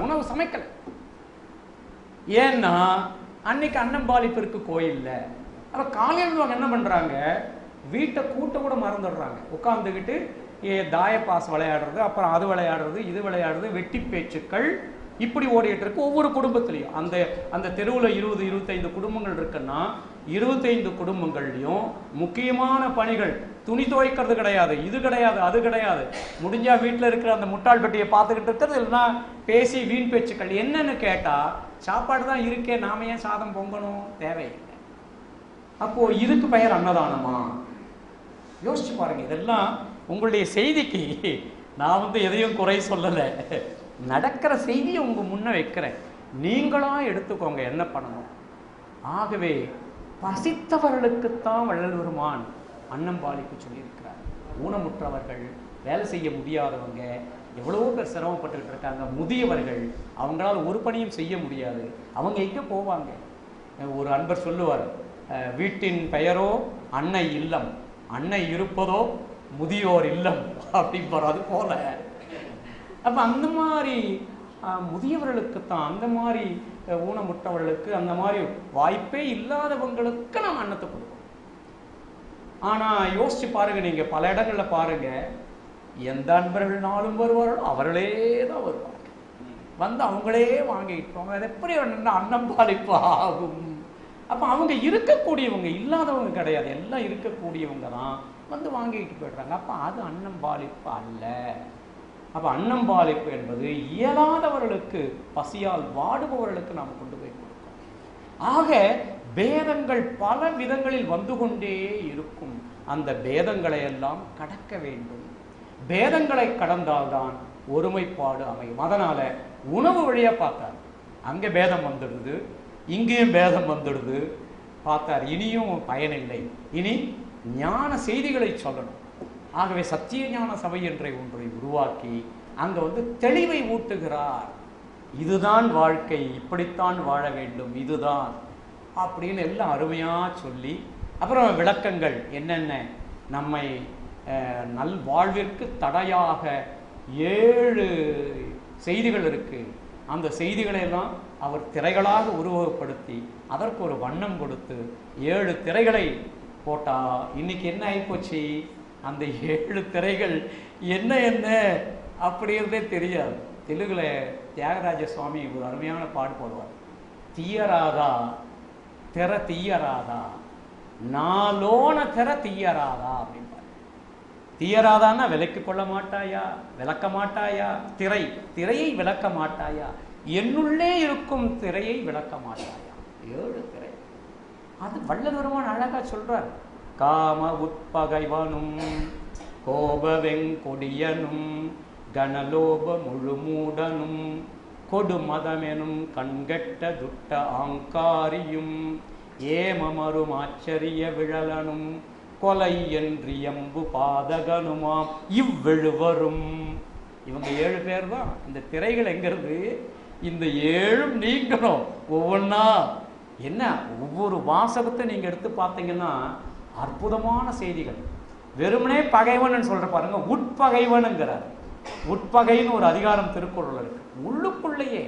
உணவு சமைக்கலை. ஏன்னா அன்னைக்கு அன்னம்பாளிப்பு இருக்கு கோயில்ல. அப்ப காலையில் அவங்க என்ன பண்றாங்க, வீட்டை கூட்ட கூட மறந்துடுறாங்க. உட்காந்துக்கிட்டு தாயப்பாஸ் விளையாடுறது, அப்புறம் அது விளையாடுறது, இது விளையாடுறது, வெட்டி பேச்சுக்கள் இப்படி ஓடிட்டு இருக்கு ஒவ்வொரு குடும்பத்திலையும். அந்த அந்த தெருவில் 20-25 குடும்பங்கள் இருக்குன்னா 25 குடும்பங்கள்லையும் முக்கியமான பணிகள், துணி துவைக்கிறது கிடையாது, இது கிடையாது, அது கிடையாது. முடிஞ்சா வீட்டில் இருக்கிற அந்த முட்டாள் பெட்டியை பார்த்துக்கிட்டு இருக்கிறது, இல்லைன்னா பேசி வீண் பேச்சுக்கள். என்னன்னு கேட்டா சாப்பாடு தான் இருக்கே, நாம ஏன் சாதம் பொங்கணும், தேவையில்லை. அப்போ இதுக்கு பெயர் அன்னதானமா? யோசிச்சு பாருங்க. இதெல்லாம் உங்களுடைய செய்திக்கு நான் எதையும் குறை சொல்லலை, நடக்கிற செய்தியை உங்க முன்ன வைக்கிறேன், நீங்களா எடுத்துக்கோங்க என்ன பண்ணணும். ஆகவே பசித்தவர்களுக்குத்தான் வள்ளல் பெருமான் அன்னம்பாளிப்பு சொல்லியிருக்கிறார். ஊனமுற்றவர்கள், வேலை செய்ய முடியாதவங்க, எவ்வளவோ பேர் சிரமப்பட்டுக்கிட்டு இருக்காங்க, முதியவர்கள், அவங்களால ஒரு பணியும் செய்ய முடியாது, அவங்க எங்கே போவாங்க? ஒரு அன்பர் சொல்லுவார், வீட்டின் பெயரோ அன்னை இல்லம், அன்னை இருப்பதோ முதியோர் இல்லம் அப்படின்பார். அது போல அப்ப அந்த மாதிரி முதியவர்களுக்குத்தான், அந்த மாதிரி ஊனமுற்றவர்களுக்கு, அந்த மாதிரி வாய்ப்பே இல்லாதவங்களுக்கு நம்ம அன்னத்தை கொடுப்போம். ஆனா யோசிச்சு பாருங்க, நீங்க பல இடங்கள்ல பாருங்க, எந்த அன்பர்கள்னாலும் வருவார்களோ அவர்களே தான் வருவாங்க, வந்து அவங்களே வாங்கிட்டோம். அது எப்படி அன்னம்பாளிப்பு ஆகும்? அப்ப அவங்க இருக்கக்கூடியவங்க, இல்லாதவங்க கிடையாது, எல்லாம் இருக்கக்கூடியவங்க தான் வந்து வாங்கிட்டு போயிடுறாங்க. அப்ப அது அன்னம்பாளிப்பு அல்ல. அப்ப அன்னம்பாளிப்பு என்பது இயலாதவர்களுக்கு, பசியால் வாடுபவர்களுக்கு நாம் கொண்டு போய் கொடுக்கிறோம். ஆக பேதங்கள் பல விதங்களில் வந்து கொண்டே இருக்கும். அந்த பேதங்களை எல்லாம் கடக்க வேண்டும். பேதங்களை கடந்தால்தான் ஒருமைப்பாடு அமையும். அதனால உணவு வழியா பார்த்தார், அங்க பேதம் வந்துடுது, இங்கேயும் பேதம் வந்துடுது. பார்த்தார், இனியும் பயனில்லை, இனி ஞான செய்திகளை சொல்லணும். ஆகவே சத்திய ஞான சபை என்ற ஒன்றை உருவாக்கி அங்க தெளிவை ஊட்டுகிறார். இதுதான் வாழ்க்கை, இப்படித்தான் வாழ வேண்டும், இதுதான் அப்படின்னு எல்லாம் அருமையா சொல்லி, அப்புறம் விளக்கங்கள் என்னென்ன நம்மை நல் வாழ்விற்கு தடையாக 7 செய்திகள் இருக்கு. அந்த செய்திகளை எல்லாம் அவர் திரைகளாக உருவகப்படுத்தி அதற்கு ஒரு வண்ணம் கொடுத்து 7 திரைகளை போட்டா இன்னைக்கு என்ன ஆயிப்போச்சு, அந்த 7 திரைகள் என்ன என்ன அப்படிங்கிறதே தெரியாது. தெலுங்குல தியாகராஜ சுவாமி ஒரு அருமையான பாடு போடுவார், தீயராதா தெர தீயராதா நாலோன தெர தீயராதா அப்படின்பார். தீயராதான்னா விலக்கு கொள்ள மாட்டாயா, விளக்க மாட்டாயா, திரையை விளக்க மாட்டாயா, என்னுள்ளே இருக்கும் திரையை விளக்க மாட்டாயா. 7 திரை. அது வள்ளல் பெருமான் அழகா சொல்றார். காம உட்பகைவனும் கோப வெங்கொடியனும் கனலோப முழுமூடனும் கொடுமதமெனும் கண்கெட்ட துட்ட ஆங்காரியும் ஏமமரும் ஆச்சரிய விழலனும் கொலை என்றியம்பு பாதகனுமாம் இவ்வெழுவரும். இவங்க 7 பேர் தான். இந்த திரைகள் எங்கிறது, இந்த 7ம் நீங்களும் ஒவ்வொன்னா என்ன, ஒவ்வொரு வாசகத்தை நீங்க எடுத்து பார்த்தீங்கன்னா அற்புதமான செய்திகள். வெறுமனே பகைவன் சொல்ற பாருங்க, உட்பகைவனுங்கிறார். உட்பகைன்னு ஒரு அதிகாரம் திருக்குறள் இருக்கு. உள்ளுக்குள்ளேயே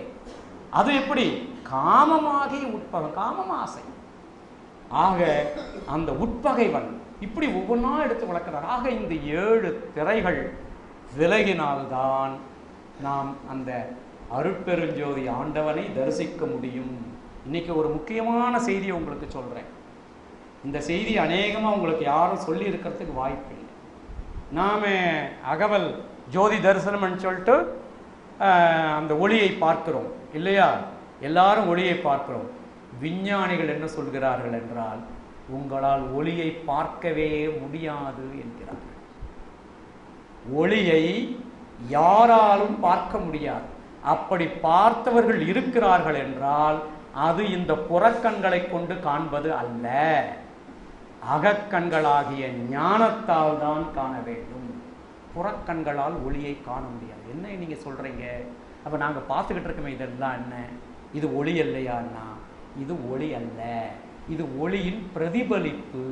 அது எப்படி காமமாகி உட்பகை, காமம் ஆசை. ஆக அந்த உட்பகைவன் இப்படி ஒவ்வொன்றா எடுத்து வளர்க்கிறார். ஆக இந்த 7 திரைகள் விலகினால்தான் நாம் அந்த அருட்பெருஞ்சோதி ஆண்டவனை தரிசிக்க முடியும். இன்னைக்கு ஒரு முக்கியமான செய்தியை உங்களுக்கு சொல்றேன். இந்த செய்தி அநேகமாக உங்களுக்கு யாரும் சொல்லி இருக்கிறதுக்கு வாய்ப்பு இல்லை. நாம அகவல் ஜோதி தரிசனம்னு சொல்லிட்டு அந்த ஒளியை பார்க்கிறோம் இல்லையா, எல்லாரும் ஒளியை பார்க்கிறோம். விஞ்ஞானிகள் என்ன சொல்கிறார்கள் என்றால், உங்களால் ஒளியை பார்க்கவே முடியாது என்கிறார்கள். ஒளியை யாராலும் பார்க்க முடியாது. அப்படி பார்த்தவர்கள் இருக்கிறார்கள் என்றால் அது இந்த புறக்கண்களை கொண்டு காண்பது அல்ல, அகக்கண்களாகிய ஞானத்தால் தான் காண வேண்டும். புறக்கண்களால் ஒளியை காண முடியாது. என்ன நீங்க சொல்றீங்க, அப்ப நாங்க பார்த்துக்கிட்டு இருக்கோமே இதெல்லாம் என்ன, இது ஒளி இல்லையான்னா, இது ஒளி அல்ல, இது ஒளியின் பிரதிபலிப்பு.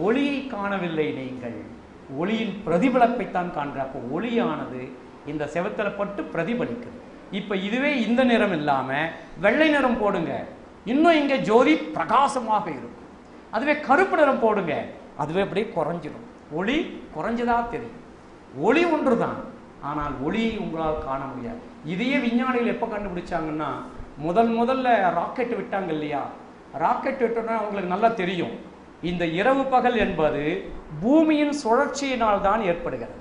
ஒளியை காணவில்லை நீங்கள், ஒளியின் பிரதிபலிப்பைத்தான் காண்ற. அப்போ ஒளியானது இந்த செவுத்தில் பட்டு பிரதிபலிக்குது. இப்போ இதுவே இந்த நிறம் இல்லாமல் வெள்ளை நிறம் போடுங்க, இன்னும் இங்கே ஜோதி பிரகாசமாக இருக்கும். அதுவே கருப்பு நிறம் போடுங்க, அதுவே அப்படியே குறைஞ்சிடும், ஒளி குறைஞ்சதா தெரியும். ஒளி ஒன்று தான், ஆனால் ஒளி உங்களால் காண முடியாது. இதையே விஞ்ஞானிகள் எப்போ கண்டுபிடிச்சாங்கன்னா, முதல்ல ராக்கெட் விட்டாங்க இல்லையா, ராக்கெட் விட்டோன்னா அவங்களுக்கு நல்லா தெரியும், இந்த இரவு பகல் என்பது பூமியின் சுழற்சியினால் தான் ஏற்படுகிறது.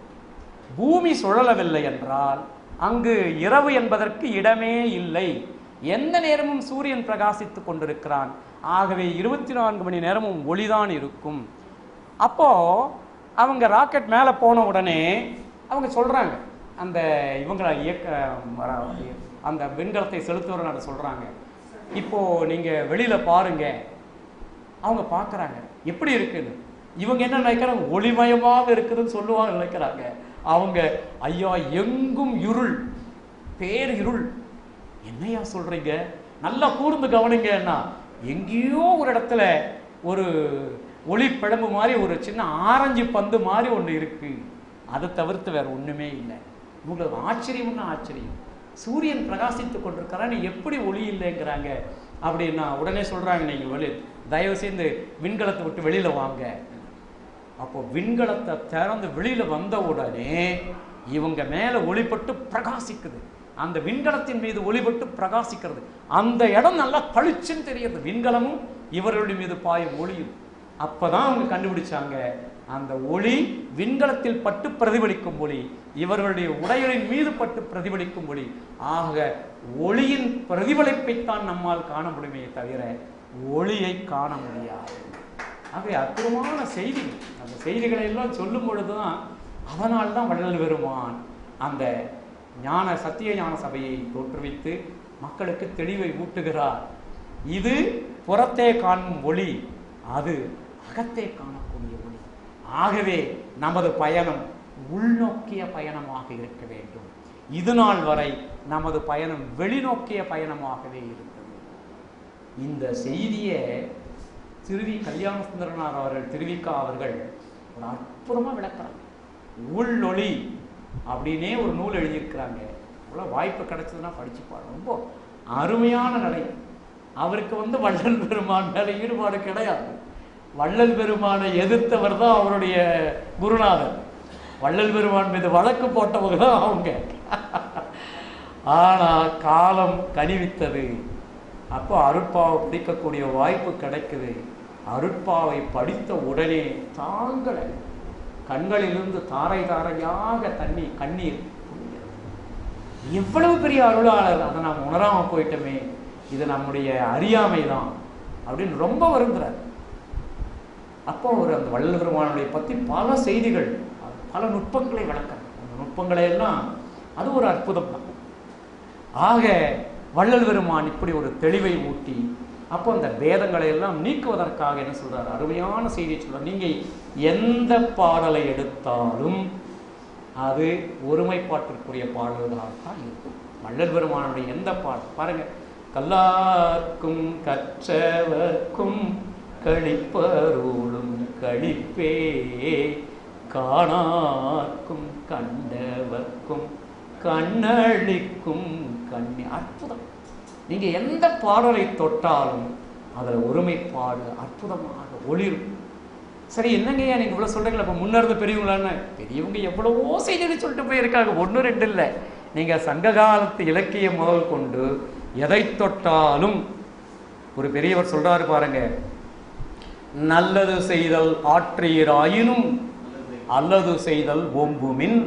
பூமி சுழலவில்லை என்றால் அங்கு இரவு என்பதற்கு இடமே இல்லை. எந்த நேரமும் சூரியன் பிரகாசித்துக் கொண்டிருக்கிறான். ஆகவே 24 மணி நேரமும் ஒளிதான் இருக்கும். அப்போ அவங்க ராக்கெட் மேலே போன உடனே அவங்க சொல்றாங்க, அந்த இவங்களை அந்த விண்கலத்தை செலுத்துவதை சொல்றாங்க, இப்போ நீங்க வெளியில பாருங்க. அவங்க பார்க்குறாங்க எப்படி இருக்குன்னு. இவங்க என்ன நினைக்கிறாங்க, ஒளிமயமாக இருக்குதுன்னு சொல்லுவாங்க நினைக்கிறாங்க. அவங்க ஐயா எங்கும் இருள், பேர் இருள். என்னையா சொல்றீங்க, நல்லா கூர்ந்து கவனிங்கன்னா எங்கேயோ ஒரு இடத்துல ஒரு ஒளி பிழம்பு மாதிரி ஒரு சின்ன ஆரஞ்சு பந்து மாதிரி ஒன்று இருக்கு, அதை தவிர்த்து வேற ஒண்ணுமே இல்லை. உங்களுக்கு ஆச்சரியம்னா ஆச்சரியம், சூரியன் பிரகாசித்துக் கொண்டிருக்கிறான்னு எப்படி ஒளி இல்லைங்கிறாங்க அப்படின்னா உடனே சொல்றாங்க, நீங்க வெளி தயவு செய்து விண்கலத்தை விட்டு வெளியில வாங்க. அப்போ விண்கலத்தை திறந்து வெளியில வந்த உடனே இவங்க மேல ஒளிப்பட்டு பிரகாசிக்குது, அந்த விண்கலத்தின் மீது ஒளிபட்டு பிரகாசிக்கிறது. அந்த இடம் நல்லா பளிச்சுன்னு தெரியுது, விண்கலமும் இவர்களுடைய மீது பாயும் ஒளியும். அப்பதான் அவங்க கண்டுபிடிச்சாங்க, அந்த ஒளி விண்கலத்தில் பட்டு பிரதிபலிக்கும் ஒளி, இவர்களுடைய உடைகளின் மீது பட்டு பிரதிபலிக்கும் ஒளி. ஆக ஒளியின் பிரதிபலிப்பைத்தான் நம்மால் காண முடியுமே தவிர ஒளியை காண முடியாது. ஆகவே அற்புதமான செய்திகள். அந்த செய்திகளை எல்லாம் சொல்லும் பொழுதுதான், அதனால்தான் வள்ளல் பெருமான் அந்த சத்திய ஞான சபையை தோற்றுவித்து மக்களுக்கு தெளிவை ஊட்டுகிறார். இது புறத்தே காணும் ஒளி, அது அகத்தே காணக்கூடிய ஒளி. ஆகவே நமது பயணம் உள்நோக்கிய பயணமாக இருக்க வேண்டும். இது நாள் வரை நமது பயணம் வெளிநோக்கிய பயணமாகவே இருந்தது. இந்த செய்தியை திருவி கல்யாண சுந்தரனார் அவர்கள், திருவிக்கா அவர்கள் ஒரு அற்புதமா விளக்குறாங்க. உள்ளொளி அப்படின்னே ஒரு நூல் எழுதியிருக்கிறாங்க. அவ்வளோ வாய்ப்பு கிடைச்சதுன்னா படிச்சுப்பாரு. ரொம்ப அருமையான நடை. அவருக்கு வள்ளல் பெருமான் மேல ஈடுபாடு கிடையாது. வள்ளல் பெருமானை எதிர்த்தவர் தான் அவருடைய குருநாதர். வள்ளல் பெருமான் மீது வழக்கு போட்டவங்க தான் அவங்க. ஆனா காலம் கனிவித்தது. அப்போ அருட்பாவை படிக்கக்கூடிய வாய்ப்பு கிடைக்குது. அருட்பாவை படித்த உடனே தாங்களை கண்களிலிருந்து தாரை தாரையாக கண்ணீர். எவ்வளவு பெரிய அருளாளர், அதை நாம் உணராம போயிட்டோமே, இது நம்முடைய அறியாமை தான் அப்படின்னு ரொம்ப வருந்துறார். அப்போ அவர் அந்த வள்ளல் பெருமானுடைய பற்றி பல செய்திகள், பல நுட்பங்களை விளக்கிறார். அந்த நுட்பங்களை எல்லாம் அது ஒரு அற்புதம் தான். ஆக வள்ளல் பெருமான் இப்படி ஒரு தெளிவை ஊட்டி, அப்போ அந்த பேதங்களை எல்லாம் நீக்குவதற்காக என்ன சொல்றாரு, அருமையான செய்தியை சொல்றார். நீங்க எந்த பாடலை எடுத்தாலும் அது ஒருமைப்பாட்டிற்குரிய பாடல்களாகத்தான் இருக்கும். வள்ளல் பெருமானுடைய எந்த பாடல் பாருங்க, கல்லார்க்கும் கற்றவர்க்கும் களிப்பருளும் களிப்பே, காணார்க்கும் கண்டவர்க்கும் கண்ணளிக்கும் கண்ணி. அற்புதம். நீங்க எந்த பாடலை தொட்டாலும் அதுல ஒருமைப்பாடு அற்புதமாக ஒளிரும். சரி, என்னங்கய்யா நீங்க இவ்வளவு சொல்றீங்களா, அப்ப முன்னர்ந்து பெரியவங்களான்னு? பெரியவங்க எவ்வளவோ செய்திகளை சொல்லிட்டு போயிருக்காங்க, 1 2 இல்லை. நீங்க சங்க காலத்து இலக்கியம் முதல் கொண்டு எதை தொட்டாலும் ஒரு பெரியவர் சொல்றாரு பாருங்க, நல்லது செய்தல் ஆற்றீராயினும் அல்லது செய்தல் ஓம்புமின்,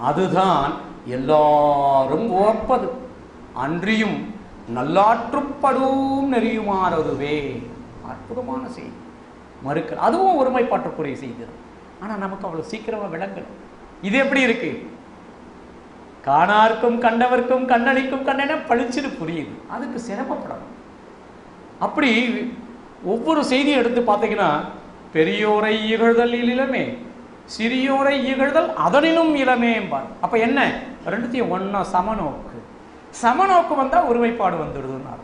அதுதான் எல்லாரும் ஓப்பது, அன்றியும் நல்லாற்றுப்படும் நெறியுமாறதுவே. அற்புதமான செய்தி. மறுக்க அதுவும் ஒருமைப்பாட்டுக்குரிய செய்தி தான். ஆனா நமக்கு அவ்வளவு சீக்கிரமா விளங்கணும். இது எப்படி இருக்கு, காணார்க்கும் கண்டவர்க்கும் கண்ணளிக்கும் கண்ணென பளிச்சுன்னு புரியுது. அதுக்கு சிரமப்படணும். அப்படி ஒவ்வொரு செய்தியும் எடுத்து பார்த்தீங்கன்னா, பெரியோரை இகழ்தல் இளமே, சிறியோரை இகழ்தல் அதனினும் இளமே என்பார். அப்ப என்ன, ரெண்டுத்தையும் ஒன்னா சமநோக்கு. சமநோக்கு வந்தா ஒருமைப்பாடு வந்துடுதுன்னாரு.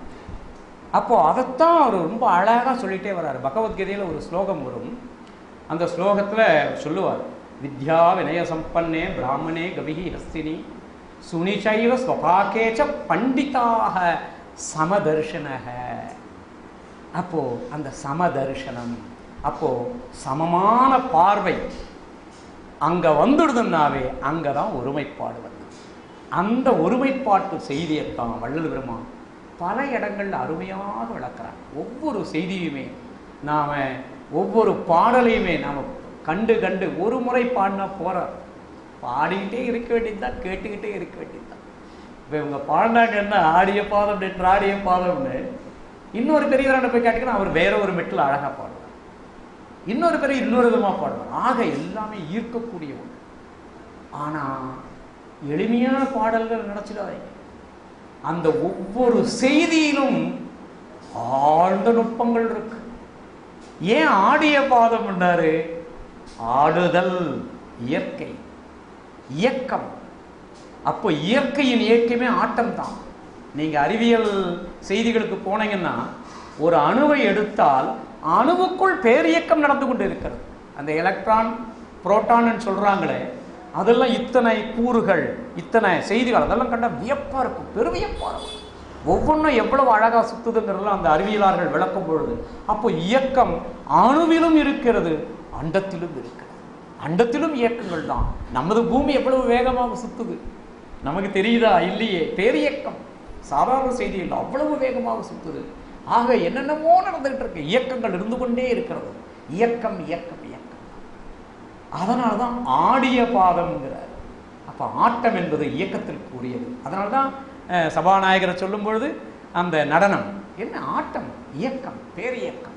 அப்போ அதைத்தான் அவர் ரொம்ப அழகா சொல்லிட்டே வர்றாரு. பகவத்கீதையில ஒரு ஸ்லோகம் வரும். அந்த ஸ்லோகத்துல சொல்லுவார், வித்யா வினய சம்பன்னே பிராமணே கவிஹி ஹஸ்தினி சுனிச்சைவ ஸ்வபாகேச்ச பண்டிதாக சமதர்ஷனக. அப்போ அந்த சமதர்ஷனம், அப்போ சமமான பார்வை அங்க வந்துடுதுன்னாவே அங்கதான் ஒருமைப்பாடு வந்து. அந்த ஒருமைப்பாட்டு செய்தியைத்தான் வள்ளல் பெருமான் பல இடங்கள்ல அருமையாக விளக்குறாங்க. ஒவ்வொரு செய்தியுமே நாம, ஒவ்வொரு பாடலையுமே நாம கண்டு கண்டு ஒரு முறை பாடினா போற, பாடிக்கிட்டே இருக்க வேண்டியதுதான், கேட்டுக்கிட்டே இருக்க வேண்டியதுதான். இப்போ இவங்க பாடினாங்கன்னா ஆடிய பாதம் ஆடிய பாதம்னு, இன்னொரு பெரியவரான போய் கேட்டீங்கன்னா அவர் வேற ஒரு மெட்டில் அழகா பாடுவார், இன்னொரு பெரிய இன்னொரு விதமாக பாடுவார். ஆக எல்லாமே ஈர்க்கக்கூடிய ஒன்று. ஆனா எளிமையான பாடல்கள் நினைச்சிடாதீங்க, அந்த ஒவ்வொரு செய்தியிலும் ஆழ்ந்த நுட்பங்கள் இருக்கு. ஏன் ஆடிய பாதம் என்றாரு? ஆடுதல் இயற்கை, இயக்கம். அப்போ இயற்கையின் இயக்கமே ஆட்டம் தான். நீங்க அறிவியல் செய்திகளுக்கு போனீங்கன்னா ஒரு அணுவை எடுத்தால் அணுவுக்குள் பேரியக்கம் நடந்து கொண்டு இருக்கிறது. அந்த எலக்ட்ரான் புரோட்டான் சொல்றாங்களே, அதெல்லாம் இத்தனை கூறுகள், இத்தனை செய்திகள், அதெல்லாம் கண்டா வியப்பா இருக்கும், பெருவியப்பா இருக்கும். ஒவ்வொன்றும் எவ்வளவு அழகா சுத்துதுங்கிறதுலாம் அந்த அறிவியலாளர்கள் விளக்கும் பொழுது, அப்போ இயக்கம் அணுவிலும் இருக்கிறது, அண்டத்திலும் இருக்கிறது. அண்டத்திலும் இயக்கங்கள் தான். நமது பூமி எவ்வளவு வேகமாக சுத்துது நமக்கு தெரியுதா? இல்லையே. பேரியக்கம், சாதாரண செய்தி இல்லை, அவ்வளவு வேகமாக சுத்துது. ஆக என்னென்னமோ நடந்துகிட்டு இருக்கு, இயக்கங்கள் இருந்து கொண்டே இருக்கிறது. இயக்கம் இயக்கம் இயக்கம். அதனால்தான் ஆடிய பாதம்ங்கிறார். அப்ப ஆட்டம் என்பது இயக்கத்திற்கு உரியது. அதனால்தான் சபாநாயகரை சொல்லும் பொழுது அந்த நடனம் என்ன? ஆட்டம், இயக்கம், பேரியக்கம்.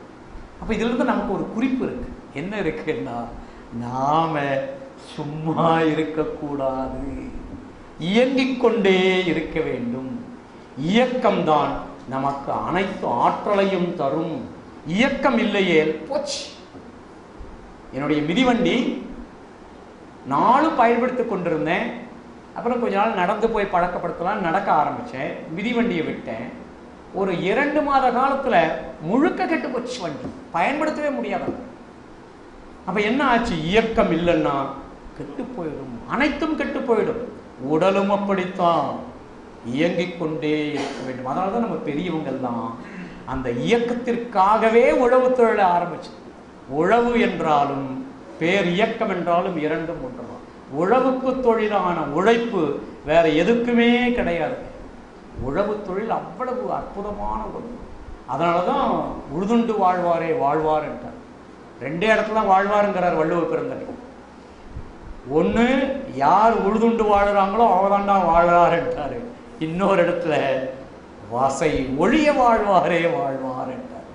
அப்ப இதுல இருந்து நமக்கு ஒரு குறிப்பு இருக்கு. என்ன இருக்குன்னா, நாம சும்மா இருக்கக்கூடாது, இயங்கிக் கொண்டே இருக்க வேண்டும். இயக்கம்தான் நமக்கு அனைத்து ஆற்றலையும் தரும். இயக்கம் இல்லையே போச்சு. என்னுடைய மிதிவண்டி நாளும் பயன்படுத்திக் கொண்டிருந்தேன். அப்புறம் கொஞ்ச நாள் நடந்து போய் பழக்கப்படுத்தலாம், நடக்க ஆரம்பித்தேன். மிதிவண்டியை விட்டேன். ஒரு 2 மாத காலத்தில் முழுக்க கெட்டு போச்சு வண்டி, பயன்படுத்தவே முடியாது. அப்போ என்ன ஆச்சு? இயக்கம் இல்லைன்னா கெட்டு போயிடும், அனைத்தும் கெட்டு போயிடும். உடலும் அப்படித்தான், இயங்கிக் கொண்டே இருக்க வேண்டும். அதனால தான் நம்ம பெரியவங்கள்லாம் அந்த இயக்கத்திற்காகவே உழவு தொழிலை ஆரம்பிச்சு. உழவு என்றாலும் பேர் இயக்கம் என்றாலும் இரண்டும் ஒன்றுதான். உழவுக்கு தொழிலான உழைப்பு வேற எதுக்குமே கிடையாது. உழவு தொழில் அவ்வளவு அற்புதமான ஒன்று. அதனால தான் உழுதுண்டு வாழ்வாரே வாழ்வார் என்றார். 2 இடத்துல தான் வாழ்வாருங்கிறார் வள்ளுவ பெருந்தகை. ஒன்று, யார் உழுதுண்டு வாழுறாங்களோ அவதாண்டா வாழ்வார் என்றாரு. இன்னொரு இடத்துல வசை ஒழிய வாழ்வாரே வாழ்வார் என்றார்.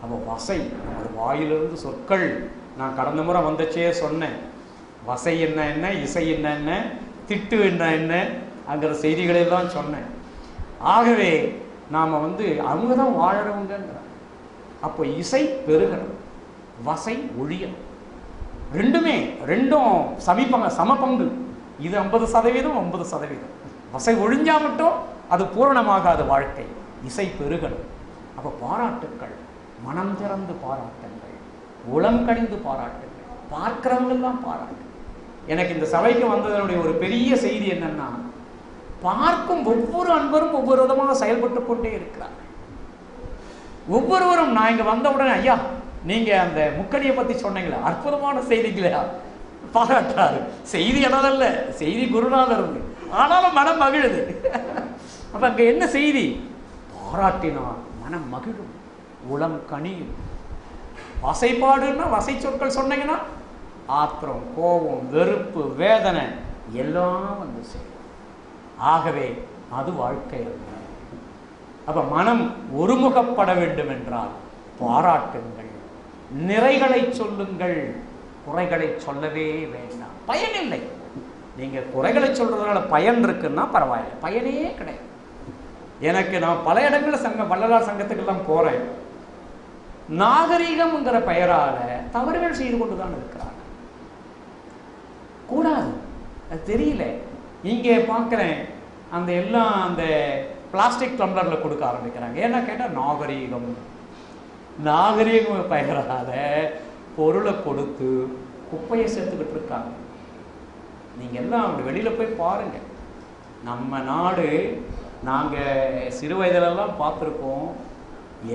அப்போ வசை, நமது வாயிலிருந்து சொற்கள், நான் கடந்த முறை வந்தச்சே சொன்னேன், வசை என்ன என்ன, இசை என்ன என்ன, திட்டு என்ன என்ன அங்கிற செய்திகளெல்லாம் சொன்னேன். ஆகவே நாம் அவங்க தான் வாழறவங்கிறார். அப்போ இசை பெருகணும், வசை ஒழியணும். ரெண்டும் சமபங்கு. இது 50%, 50%. வசை ஒழிஞ்சா மட்டும் அது பூரணமாகாத வாழ்க்கை. இசை பெருகணும். அப்போ பாராட்டுக்கள், மனம் திறந்து பாராட்டுங்கள், உளம் கணிந்து பாராட்டுங்கள், பார்க்கிறவங்கெல்லாம் பாராட்டு. எனக்கு இந்த சபைக்கு வந்ததனுடைய ஒரு பெரிய செய்தி என்னன்னா, பார்க்கும் ஒவ்வொரு அன்பரும் ஒவ்வொரு விதமாக செயல்பட்டு கொண்டே இருக்கிறாங்க. ஒவ்வொருவரும், நான் இங்க வந்த உடனே, ஐயா நீங்க அந்த முக்கணியை பத்தி சொன்னீங்களா, அற்புதமான செய்திங்களா, பாராட்டாரு. செய்தி என்னதல்ல, செய்தி குருநாதர் இருக்கு, ஆனாலும் மனம் மகிழுது. அப்ப அங்க என்ன செய்தி? பாராட்டினார் மனம் மகிழும், உளம் கனியும். வசைப்பாடுன்னா வசை சொற்கள் சொன்னீங்கன்னா ஆத்திரம், கோபம், வெறுப்பு, வேதனை எல்லாம் சேரும். ஆகவே அது வாழ்க்கை அல்ல. அப்ப மனம் ஒருமுகப்பட வேண்டும் என்றால் பாராட்டுங்கள், நிறைகளை சொல்லுங்கள், குறைகளை சொல்லவே வேண்டாம். பயனில்லை. நீங்க குறைகளை சொல்றதுனால பயன் இருக்குன்னா பரவாயில்லை, பயனே கிடையாது. எனக்கு நான் பல இடங்களில் வள்ளலார் சங்கத்துக்கெல்லாம் போறேன். நாகரீகம்ங்கிற பெயரால தவறுகள் செய்து கொண்டுதான் இருக்கிறாங்க. கூடாது, அது தெரியல. இங்கே பார்க்குறேன், அந்த எல்லாம் அந்த பிளாஸ்டிக் டம்ளர்ல கொடுக்க ஆரம்பிக்கிறாங்க. ஏன்னா கேட்டால் நாகரீகம், நாகரீகம் பெயரால பொருளை கொடுத்து குப்பையை சேர்த்துக்கிட்டு இருக்காங்க. நீங்கள் எல்லாம் அப்படி வெளியில் போய் பாருங்கள். நம்ம நாடு நாங்கள் சிறு வயதிலெல்லாம் பார்த்துருக்கோம்,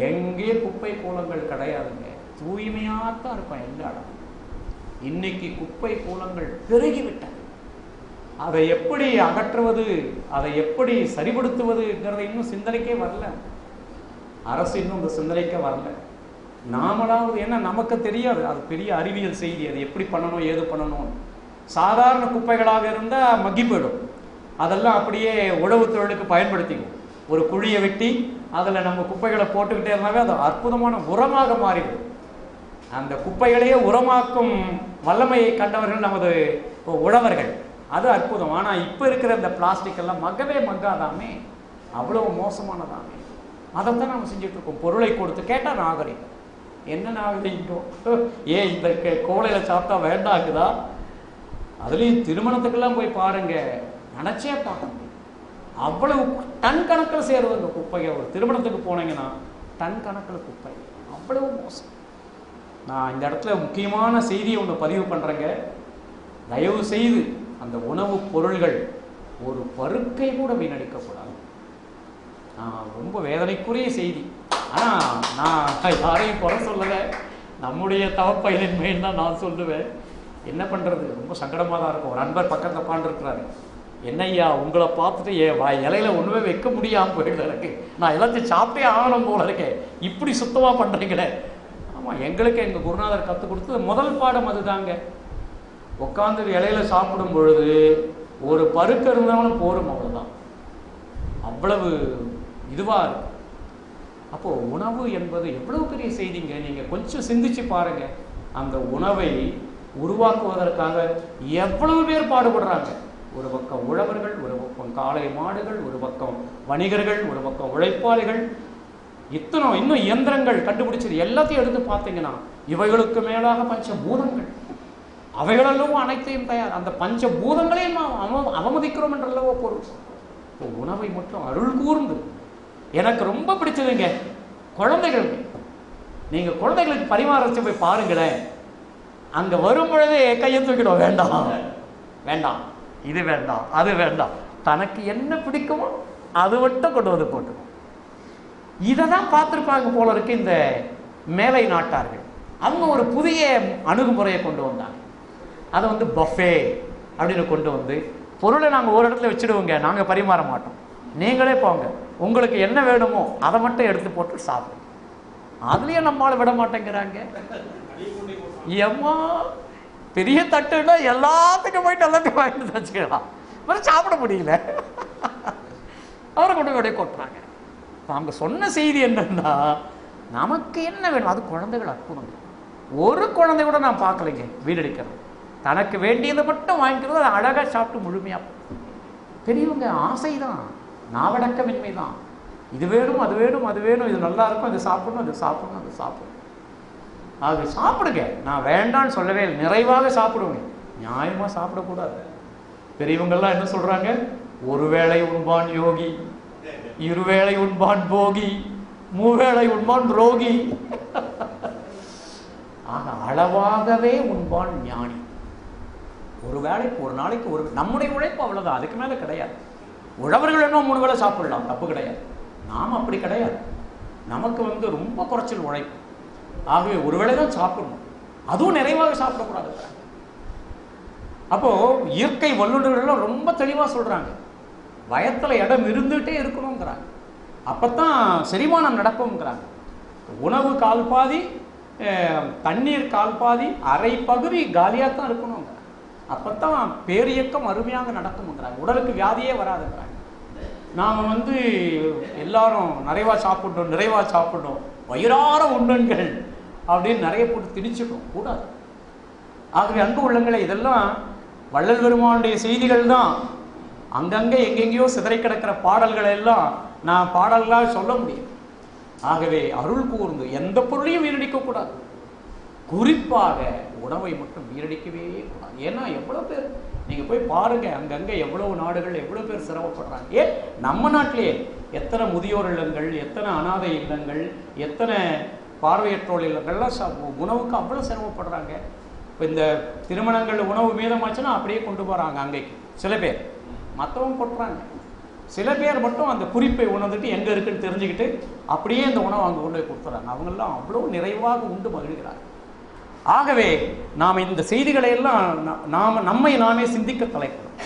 எங்கேயும் குப்பை கூலங்கள் கிடையாதுங்க. தூய்மையாக தான் இருக்கும் எல்லா இடம். இன்னைக்கு குப்பை கூலங்கள் பெருகிவிட்டது. அதை எப்படி அகற்றுவது, அதை எப்படி சரிபடுத்துவதுங்கிறத இன்னும் சிந்தனைக்கே வரல. அரசு இன்னும் இந்த சிந்தனைக்கே வரல. நாமளாவது, ஏன்னா நமக்கு தெரியாது, அது பெரிய அறிவியல் செய்தி, அது எப்படி பண்ணணும் ஏது பண்ணணும். சாதாரண குப்பைகளாக இருந்தால் மக்கி போயிடும், அதெல்லாம் அப்படியே உழவு தொழிலுக்கு பயன்படுத்திக்கும். ஒரு குழியை வெட்டி அதில் நம்ம குப்பைகளை போட்டுக்கிட்டே இருந்தாவே அது அற்புதமான உரமாக மாறிடும். அந்த குப்பைகளையே உரமாக்கும் வல்லமையை கண்டவர்கள் நமது உழவர்கள். அது அற்புதம். ஆனால் இப்போ இருக்கிற இந்த பிளாஸ்டிக் எல்லாம் மக்கவே மக்காதாமே, அவ்வளோ மோசமானதாமே. அதைத்தான் நம்ம செஞ்சுட்ருக்கோம். பொருளை கொடுத்து கேட்டால் நாகரிகம். என்ன நாகரிகம்? ஏன் இந்த கோலையில் சாப்பிட்டா வேண்டாக்குதா? அதுலேயும் திருமணத்துக்கெல்லாம் போய் பாருங்க, நினச்சே பார்க்க முடியும். அவ்வளவு டன் கணக்கில் சேருவாங்க குப்பையை. ஒரு திருமணத்துக்கு போனீங்கன்னா டன் கணக்கில் குப்பை, அவ்வளவு மோசம். நான் இந்த இடத்துல முக்கியமான செய்தியை ஒன்று பதிவு பண்ணுறேங்க. தயவு செய்து அந்த உணவுப் பொருள்கள் ஒரு பருக்கை கூட வீணடிக்கக்கூடாது. ரொம்ப வேதனைக்குரிய செய்தி. ஆனால் நான் யாரையும் குறை சொல்லலை, நம்முடைய தவப்பயனின்மைன்னு தான் நான் சொல்லுவேன். என்ன பண்ணுறது, ரொம்ப சங்கடமாக தான் இருக்கும். ஒரு நண்பர் பக்கத்தில் உட்காந்துருக்கிறாரு. என்னய்யா உங்களை பார்த்துட்டு இலையில ஒன்றுமே வைக்க முடியாமல் போயிடுது எனக்கு, நான் எல்லாத்தையும் சாப்பிட்டே ஆகணும் போல இருக்கேன், இப்படி சுத்தமாக பண்ணுறீங்களே. ஆமாம், எங்களுக்கு எங்கள் குருநாதர் கற்றுக் கொடுத்தது முதல் பாடம் அதுதாங்க. உட்காந்து இலையில சாப்பிடும் பொழுது ஒரு பருக்க இருந்தாலும் போரும், அவ்வளோதான். அவ்வளவு இதுவாக இருக்கு. அப்போது உணவு என்பது எவ்வளவு பெரிய செய்திங்க. நீங்கள் கொஞ்சம் சிந்திச்சு பாருங்க. அந்த உணவை உருவாக்குவதற்காக எவ்வளவு பேர் பாடுபடுறாங்க. ஒரு பக்கம் உழவர்கள், ஒரு பக்கம் காளை மாடுகள், ஒரு பக்கம் வணிகர்கள், ஒரு பக்கம் உழைப்பாளிகள், இன்னும் இயந்திரங்கள் கண்டுபிடிச்சது எல்லாத்தையும் எடுத்து பார்த்தீங்கன்னா இவைகளுக்கு மேலாக பஞ்சபூதங்கள், அவைகளெல்லாம் அனைத்தையும் தயார். அந்த பஞ்சபூதங்களையும் அவமதிக்கிறோம் என்றல்லவோ பொருள். இப்போ உணவை மட்டும் அருள் கூர்ந்து எனக்கு ரொம்ப பிடிச்சதுங்க குழந்தைகள். நீங்கள் குழந்தைகளுக்கு பரிமாறச்சு போய் பாருங்களேன், அங்கே வரும் பொழுதே கையை தூக்கிடும், வேண்டாம் வேண்டாம், இது வேண்டாம் அது வேண்டாம், தனக்கு என்ன பிடிக்குமோ அது மட்டும் கொண்டு வந்து போட்டுக்கும். இதை தான் பார்த்துருப்பாங்க போல இருக்கு இந்த மேலை நாட்டார்கள். அவங்க ஒரு புதிய அணுகுமுறையை கொண்டு வந்தாங்க. அதை வந்து பஃபே அப்படின்னு கொண்டு வந்து பொருளை நாங்கள் ஒரு இடத்துல வச்சுடுவோங்க, நாங்கள் பரிமாற மாட்டோம், நீங்களே போங்க, உங்களுக்கு என்ன வேணுமோ அதை மட்டும் எடுத்து போட்டு சாப்பிடுங்க. அதுலேயும் நம்மளால விட மாட்டேங்கிறாங்க. ஏம்மா பெரிய தட்டுன்னா எல்லாத்துக்கும் போயிட்டு எல்லாத்தையும் வாங்கிட்டு வச்சுக்கலாம், அப்புறம் சாப்பிட முடியல, அவரை கொண்டு அப்படியே கொட்டுறாங்க. அவங்க சொன்ன செய்தி என்னன்னா, நமக்கு என்ன வேணும் அது குழந்தைகள் அற்புதம். ஒரு குழந்தை கூட நான் பார்க்கலைங்க வீடடிக்கிறது, தனக்கு வேண்டியதை மட்டும் வாங்கிக்கிறது, அதை அழகாக சாப்பிட்டு முழுமையாக. பெரியவங்க ஆசை தான், நாவடக்கமின்மை தான். இது வேணும் அது வேணும் அது வேணும், இது நல்லா இருக்கும், அது சாப்பிடணும் அது சாப்பிடணும் அது சாப்பிடணும். அது சாப்பிடுங்க, நான் வேண்டான்னு சொல்லவே இல்லை, நிறைவாக சாப்பிடுவேங்க, நியாயமாக சாப்பிடக்கூடாது. பெரியவங்கள்லாம் என்ன சொல்கிறாங்க, ஒரு வேளை உண்பான் யோகி, இருவேளை உண்பான் போகி, மூவேளை உண்பான் ரோகி. ஆக அளவாகவே உண்பான் ஞானி. ஒரு வேளைக்கு ஒரு நாளைக்கு ஒரு, நம்முடைய உழைப்பு அவ்வளோதான், அதுக்கு மேலே கிடையாது. உழவர்கள் என்ன 3 வேளை சாப்பிடலாம், தப்பு கிடையாது. நாம் அப்படி கிடையாது, நமக்கு வந்து ரொம்ப குறைச்சல் உழைப்பு. ஆகவே ஒரு வேளை தான் சாப்பிடணும், அதுவும் நிறைவாக சாப்பிடக்கூடாது. அப்போது இயற்கை வல்லுநர்கள்லாம் ரொம்ப தெளிவாக சொல்கிறாங்க, வயத்தில் இடம் இருந்துகிட்டே இருக்கணுங்கிறாங்க, அப்போத்தான் செரிமானம் நடக்கும்ங்கிறாங்க. உணவு கால் பாதி, தண்ணீர் கால் பாதி, அரை பகுதி காலியாக தான் இருக்கணுங்கிறாங்க, அப்போத்தான் பேரியக்கம் அருமையாக நடக்கும்ங்கிறாங்க, உடலுக்கு வியாதியே வராதுங்கிறாங்க. நாம் வந்து எல்லாரும் நிறைவாக சாப்பிடணும் நிறைவாக சாப்பிடணும், வயிறார உண்ணுங்கள் அப்படின்னு நிறைய போட்டு திணிச்சுக்கணும் கூடாது. ஆகவே அன்பு உள்ளங்களே, இதெல்லாம் வள்ளல் பெருமானுடைய செய்திகள் தான். அங்கங்கே எங்கெங்கேயோ சிதறை கிடக்கிற பாடல்களை எல்லாம் நான் பாடல்களாக சொல்ல முடியும். ஆகவே அருள் கூர்ந்து எந்த பொருளையும் வீணடிக்கக்கூடாது, குறிப்பாக உணவை மட்டும் வீணடிக்கவே கூடாது. ஏன்னா எவ்வளோ பேர் நீங்கள் போய் பாருங்கள், அங்கங்கே எவ்வளோ நாடுகள் எவ்வளோ பேர் சிரமப்படுறாங்க. ஏன் நம்ம நாட்டிலேயே எத்தனை முதியோர் இல்லங்கள், எத்தனை அனாதை இல்லங்கள், எத்தனை பார்வையற்றோர் இல்லங்கள்லாம் உணவுக்கு அவ்வளோ சிரமப்படுறாங்க. இப்போ இந்த திருமணங்கள் உணவு மீதமாச்சுன்னா அப்படியே கொண்டு போகிறாங்க அங்கேக்கு சில பேர், மற்றவங்க கொட்டுறாங்க. சில பேர் மட்டும் அந்த குறிப்பை உணர்ந்துட்டு எங்கே இருக்குன்னு தெரிஞ்சுக்கிட்டு அப்படியே இந்த உணவை அங்கே கொண்டு போய் கொடுத்துறாங்க. அவங்கெல்லாம் அவ்வளோ நிறைவாக உண்டு மகிழ்கிறாங்க. ஆகவே நாம் இந்த செய்திகளை எல்லாம் நம்மை நாமே சிந்திக்க தலைக்கணும்.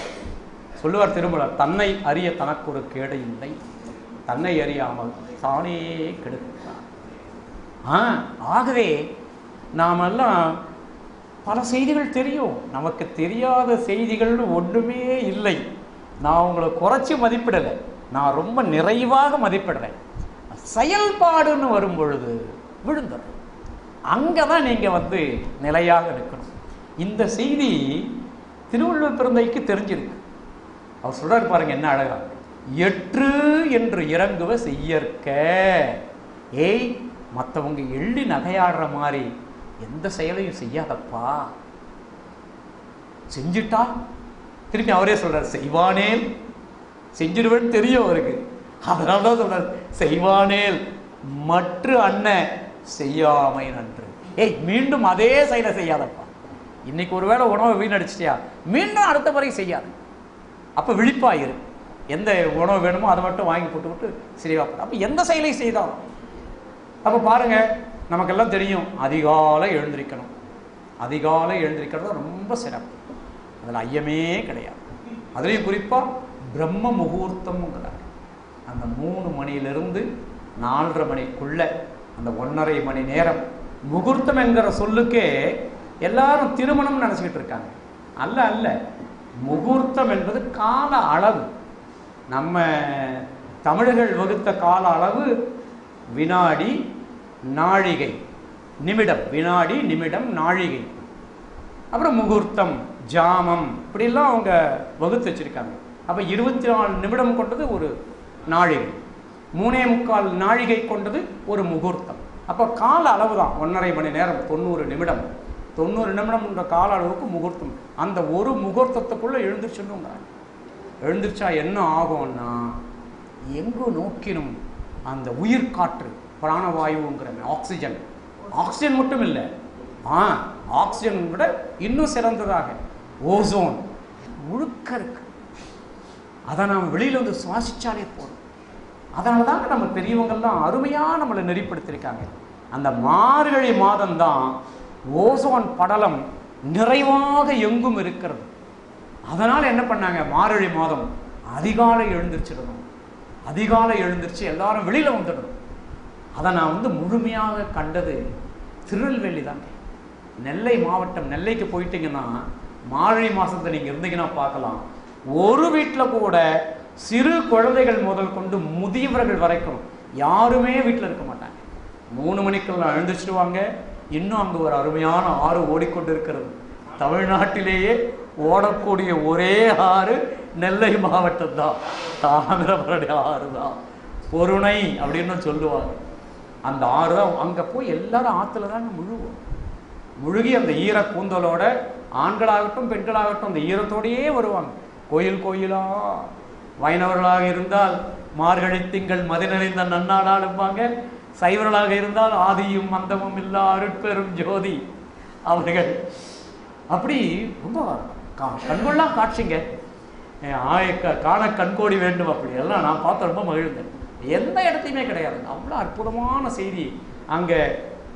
சொல்லுவார் திருமூலர், தன்னை அறிய தனக்கு ஒரு கேடு இல்லை, தன்னை அறியாமல் தானே கெடுக்கிறார். ஆகவே நாமெல்லாம் பல செய்திகள் தெரியும், நமக்கு தெரியாத செய்திகள் ஒன்றுமே இல்லை. நான் உங்களை குறைச்சி மதிப்பிடலை, நான் ரொம்ப நிறைவாக மதிப்பிடுறேன். செயல்பாடுன்னு வரும் பொழுது விழுந்துடும். அங்கே தான் நீங்கள் நிலையாக இருக்கணும். இந்த செய்தி திருவள்ளுவர் பிறந்தைக்கு தெரிஞ்சிருக்கு. அவர் சொல்றாரு பாருங்க, என்ன அழகா, எற்று என்று இறங்குவ செய்யற்க. ஏய், மற்றவங்க எள்ளி நகையாடுற மாதிரி எந்த செயலையும் செய்யாதப்பா. செஞ்சுட்டா திருப்பி அவரே சொல்றாரு, செய்வானேல், செஞ்சிருவேன்னு தெரியும் அவருக்கு, அதனாலதான் சொல்றாரு செய்வானேல் மற்ற அண்ணன் செய்யாமை நன்று. ஏய், மீண்டும் அதே செயலை செய்யாதப்பா. இன்னைக்கு ஒருவேளை உணவை வீணடிச்சிட்டியா, மீண்டும் அடுத்த முறை செய்யாது. அப்போ விழிப்பாயிரு, எந்த உணவு வேணுமோ அதை மட்டும் வாங்கி போட்டு சரிவா. அப்போ எந்த செயலை செய்தாலும் அப்போ பாருங்க, நமக்கெல்லாம் தெரியும் அதிகாலை எழுந்திருக்கணும். அதிகாலை எழுந்திருக்கிறது ரொம்ப சிறப்பு, அதில் ஐயமே கிடையாது. அதுலேயும் குறிப்பாக பிரம்ம முகூர்த்தம்ங்கிறார். அந்த 3 மணியிலிருந்து 4:30 மணிக்குள்ள அந்த 1.5 மணி நேரம் முகூர்த்தம் என்கிற சொல்லுக்கே எல்லாரும் திருமணம் நினச்சிக்கிட்டு இருக்காங்க. அல்ல அல்ல, முகூர்த்தம் என்பது கால அளவு. நம்ம தமிழர்கள் வகுத்த கால அளவு வினாடி, நாழிகை, நிமிடம். வினாடி, நிமிடம், நாழிகை, அப்புறம் முகூர்த்தம், ஜாமம், இப்படிலாம் அவங்க வகுத்து வச்சிருக்காங்க. அப்போ 24 நிமிடம் கொண்டது ஒரு நாழிகை, 3.25 நாழிகை கொண்டது ஒரு முகூர்த்தம். அப்போ கால அளவு தான் 1.5 மணி நேரம், 90 நிமிடம். 90 நிமிடம்ன்ற கால அளவுக்கு முகூர்த்தம். அந்த ஒரு முகூர்த்தத்துக்குள்ளே எழுந்திரிச்சுன்னுங்கிறாங்க. எழுந்திரிச்சா என்ன ஆகும்னா, எங்கு நோக்கினும் அந்த உயிர் காற்று, பிராணவாயுங்கிற ஆக்சிஜன், ஆக்சிஜன் மட்டும் இல்லை, ஆக்சிஜன் விட இன்னும் சிறந்ததாக ஓசோன் முழுக்க இருக்கு. அதை நாம் வெளியில் சுவாசிச்சாலே போதும். அதனால தாங்க நம்ம பெரியவங்கள்லாம் அருமையாக நம்மளை நெறிப்படுத்தியிருக்காங்க. அந்த மார்கழி மாதம்தான் ஓசோன் படலம் நிறைவாக எங்கும் இருக்கிறது. அதனால் என்ன பண்ணாங்க, மார்கழி மாதம் அதிகாலை எழுந்திரிச்சிடணும். அதிகாலை எழுந்திரிச்சு எல்லாரும் வெளியில் வந்துடணும். அதை நான் முழுமையாக கண்டது திருநெல்வேலி தாங்க. நெல்லை மாவட்டம், நெல்லைக்கு போயிட்டீங்கன்னா மார்கழி மாதத்தில் நீங்கள் இருந்தீங்கன்னா பார்க்கலாம், ஒரு வீட்டில் கூட சிறு குழந்தைகள் முதல் கொண்டு முதியவர்கள் வரைக்கும் யாருமே வீட்டில் இருக்க மாட்டாங்க. 3 மணிக்கெல்லாம் எழுந்திரிச்சிடுவாங்க. இன்னும் அங்கே ஒரு அருமையான ஆறு ஓடிக்கொண்டு இருக்கிறது. தமிழ்நாட்டிலேயே ஓடக்கூடிய ஒரே ஆறு நெல்லை மாவட்டம் தான், தாமிரபரணி ஆறு தான். பொருணை அப்படின்னு சொல்லுவாங்க. அந்த ஆறு தான். அங்கே போய் எல்லாரும் ஆற்றுல தாங்க முழுவோம். முழுகி அந்த ஈர கூந்தலோட ஆண்களாகட்டும் பெண்களாகட்டும் அந்த ஈரத்தோடையே வருவாங்க. கோயில் கோயிலா, வைணவர்களாக இருந்தால் மார்கழி திங்கள் மதிநிறைந்த நன்னாடாளுப்பாங்க. சைவர்களாக இருந்தால் ஆதியும் அந்தமும் இல்லா அருட்பெரும் ஜோதி அவர்கள். அப்படி ரொம்ப கண்கொள்ளா காட்சிங்க. காண கண்கோடி வேண்டும். அப்படி எல்லாம் நான் பார்த்து ரொம்ப மகிழ்ந்தேன். எந்த இடத்தையுமே கிடையாது. அவ்வளோ அற்புதமான செய்தி. அங்கே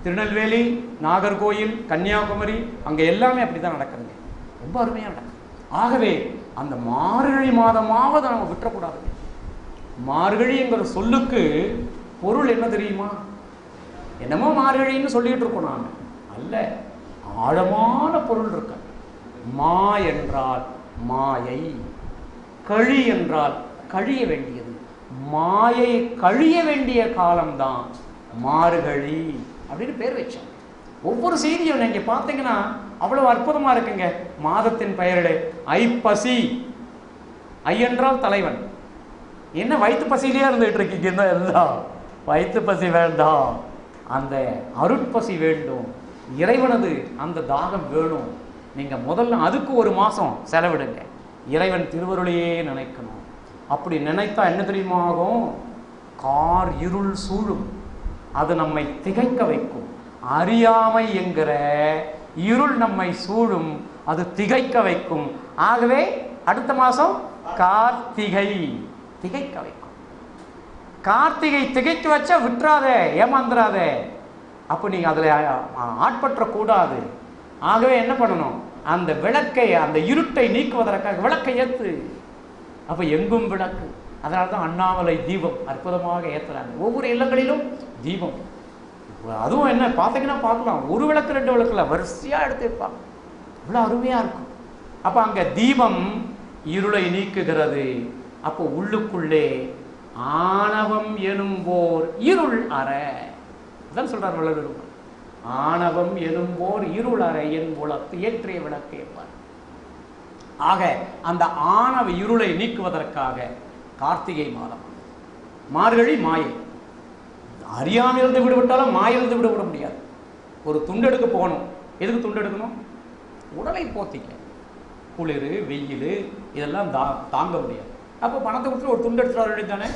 திருநெல்வேலி, நாகர்கோயில், கன்னியாகுமரி, அங்கே எல்லாமே அப்படி தான் நடக்குதுங்க. ரொம்ப அருமையாக நடக்குது. ஆகவே அந்த மார்கழி மாதமாவது நம்ம விட்டுறக்கூடாது. மார்கழிங்கிற சொல்லுக்கு பொருள் என்ன தெரியுமா? என்னமோ மார்கழின்னு சொல்லிட்டு இருக்கோம் நாம. அல்ல, ஆழமான பொருள் இருக்கு. மா என்றால் மாயை, கழி என்றால் கழிய வேண்டியது. மாயை கழிய வேண்டிய காலம்தான் மார்கழி அப்படின்னு பேர் வச்சோம். ஒவ்வொரு செய்தியும் நீங்க பார்த்தீங்கன்னா அவ்வளவு அற்புதமா இருக்குங்க. மாதத்தின் பெயரிலே ஐப்பசி, ஐ என்றால் தலைவன். என்ன வயிற்று பசியிலே இருந்துட்டு இருக்கீங்க? எல்லாம் வயிற்று பசி வேண்டாம், அந்த அருட்பசி வேண்டும். இறைவனது அந்த தாகம் வேணும். நீங்க முதல்ல அதுக்கு ஒரு மாசம் செலவிடுங்க. இறைவன் திருவருளையே நினைக்கணும். அப்படி நினைத்தா என்ன தெரியுமா ஆகும்? கார் இருள் சூழும். அது நம்மை திகைக்க வைக்கும். அறியாமை என்கிற இருள் நம்மை சூழும், அது திகைக்க வைக்கும். ஆகவே அடுத்த மாதம் கார்த்திகை, திகைக்க வைக்கும். கார்த்திகை திகைக்க வச்சா விட்டுறாதே, ஏமாந்துடாதே. அப்போ நீங்கள் அதில் ஆட்பற்றக்கூடாது. ஆகவே என்ன பண்ணணும், அந்த விளக்கை, அந்த இருட்டை நீக்குவதற்காக விளக்கை ஏற்று. அப்போ எங்கும் விளக்கு. அதனால தான் அண்ணாமலை தீபம் அற்புதமாக ஏற்றுறாங்க. ஒவ்வொரு இல்லங்களிலும் தீபம். அதுவும் என்ன பார்த்தீங்கன்னா பார்க்கலாம், ஒரு விளக்கு 2 விளக்குல வரிசையாக எடுத்து வைப்பாங்க. இவ்வளோ அருமையாக இருக்கும். அப்போ அங்கே தீபம் இருளை நீக்குகிறது. அப்போ உள்ளுக்குள்ளே ஆணவம் எனும்போர் இருள் அற. அதான் சொல்றார் வள்ளலர். ஆணவம் எனும்போர் இருள் அற என் உலத்து ஏற்றிய விளக்கே பார். ஆக அந்த ஆணவ இருளை நீக்குவதற்காக கார்த்திகை மாதம், மார்கழி மாயை. அறியாமையிலிருந்து விடுபட்டாலும் மாயிலிருந்து விடுபட முடியாது. ஒரு துண்டெடுக்க போகணும். எதுக்கு துண்டு எடுக்கணும்? உடலை போத்திக்க. குளிர், வெயில் இதெல்லாம் தாங்க முடியாது. அப்போ பணத்தை கொடுத்து ஒரு துண்டு எடுத்துட்டு வர வேண்டியது தானே.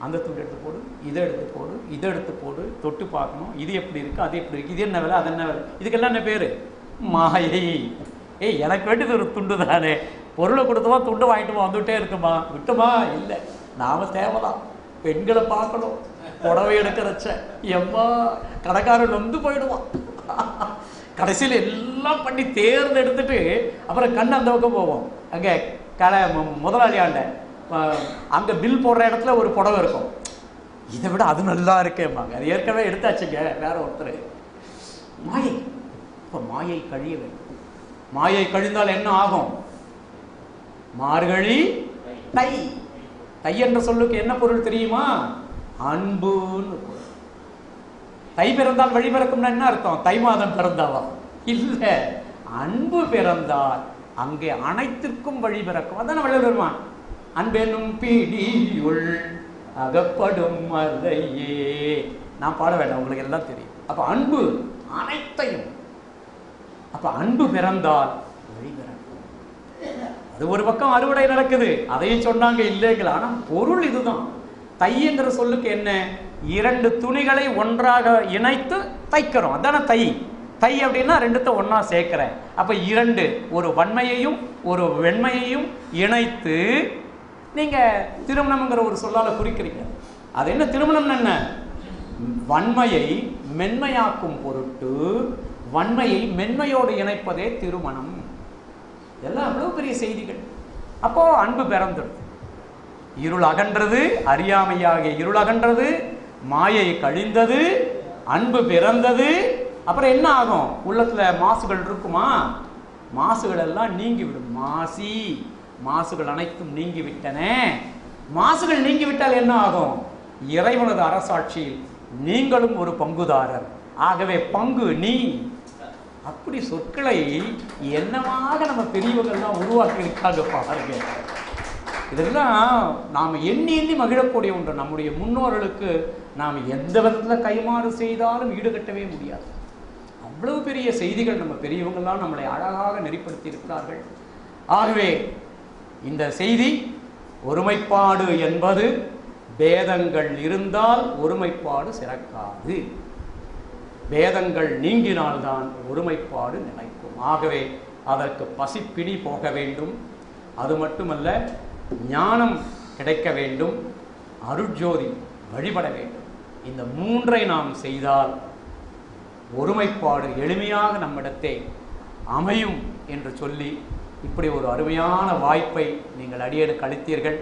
அந்த துண்டு எடுத்து போடு, இதை எடுத்து போடு, இதை எடுத்து போடு, தொட்டு பார்க்கணும், இது எப்படி இருக்குது, அது எப்படி இருக்குது, இது என்ன வேலை, அது என்ன வேலை, இதுக்கெல்லாம் என்ன பேர்? மாயை. எனக்கு வேண்டியது ஒரு துண்டு தானே. பொருளை கொடுத்தவா துண்டு வாங்கிட்டுமா வந்துகிட்டே இருக்குமா, விட்டுமா? இல்லை, நாம் தேவைதான். பெண்களை பார்க்கணும், புடவை எடுக்கிறச்ச எம்மா கடைக்காரன் வந்து போயிடுவான். கடைசியில் எல்லாம் பண்ணி தேர்ந்தெடுத்துட்டு அப்புறம் கண் அந்த பக்கம் போவோம். அங்கே கடை முதலாளியாண்ட அங்கே பில் போடுற இடத்துல ஒரு புடவை இருக்கும். இதை விட அது நல்லா இருக்கேம்பாங்க. அது ஏற்கனவே எடுத்தாச்சுங்க வேற ஒருத்தர். மாயை. இப்போ மாயை கழிய வேண்டும். மாயை கழிந்தால் என்ன ஆகும்? மார்கழி தை. தை என்ற சொல்லுக்கு என்ன பொருள் தெரியுமா? அன்புன்னு பொருள். தை பிறந்தால் வழி பிறக்கும்னா என்ன அர்த்தம்? தை மாதம் பிறந்தாவா? இல்லை, அன்பு பிறந்தால் அங்கே அனைத்திற்கும் வழி பிறக்கும். அதான வள்ளுவர். அன்பெனும் பிடியுள் அகப்படும் மலையே. நான் பாட வேண்டாம், உங்களுக்கு எல்லாம் தெரியும். அப்ப அன்பு அனைத்தையும். அப்ப அன்பு பிறந்தால் வழி பிறக்கும். அது ஒரு பக்கம் அறுவடை நடக்குது, அதையும் சொன்னாங்க இல்லைங்களா. ஆனா பொருள் இதுதான். தை என்கிற சொல்லுக்கு என்ன? 2 துணிகளை ஒன்றாக இணைத்து தைக்கிறோம். அதான தை. தை அப்படின்னா 2த்தை ஒன்னா சேர்க்கிறேன். அப்ப 2, ஒரு வன்மையையும் ஒரு வெண்மையையும் இணைத்து நீங்க திருமணம்ங்கிற ஒரு சொல்லால குறிக்கிறீங்க. அது என்ன திருமணம்? என்ன? வன்மையை மென்மையாக்கும் பொருட்டு வன்மையை மென்மையோடு இணைப்பதே திருமணம். இதெல்லாம் அவ்வளவு பெரிய செய்திகள். அப்போ அன்பு பிறந்துடுது. இருள் அகன்றது, அறியாமையாகிய இருள் அகன்றது, மாயை கழிந்தது, அன்பு பிறந்தது. அப்புறம் என்ன ஆகும்? உள்ளத்துல மாசுகள் இருக்குமா? மாசுகள் எல்லாம் நீங்கிவிடும். மாசி, மாசுகள் அனைத்தும் நீங்கிவிட்டன. மாசுகள் நீங்கிவிட்டால் என்ன ஆகும்? இறைவனது அரசாட்சியில் நீங்களும் ஒரு பங்குதாரர். ஆகவே பங்கு நீ. அப்படி சொற்களை என்னமாக நம்ம பெரியவர்கள்லாம் உருவாக்கி இருக்காங்க பாருங்க. இதெல்லாம் நாம் எண்ணி எண்ணி மகிழக்கூடிய ஒன்று. நம்முடைய முன்னோர்களுக்கு நாம் எந்த விதத்தில் கைமாறு செய்தாலும் ஈடுகட்டவே முடியாது. அவ்வளவு பெரிய செய்திகள் நம்ம பெரியவங்கள்லாம் நம்மளை அழகாக நெறிப்படுத்தி இருக்கிறார்கள். ஆகவே இந்த செய்தி ஒருமைப்பாடு என்பது பேதங்கள் இருந்தால் ஒருமைப்பாடு சிறக்காது. பேதங்கள் நீங்கினால்தான் ஒருமைப்பாடு நிலைக்கும். ஆகவே அதற்கு பசிப்பிணி போக வேண்டும். அது மட்டுமல்ல, ஞானம் கிடைக்க வேண்டும், அருட்ஜோதி வழிபட வேண்டும். இந்த 3ஐ நாம் செய்தால் ஒருமைப்பாடு எளிமையாக நம்மிடத்தே அமையும் என்று சொல்லி இப்படி ஒரு அருமையான வாய்ப்பை நீங்கள் அடியேனுக்கு அளித்தீர்கள்.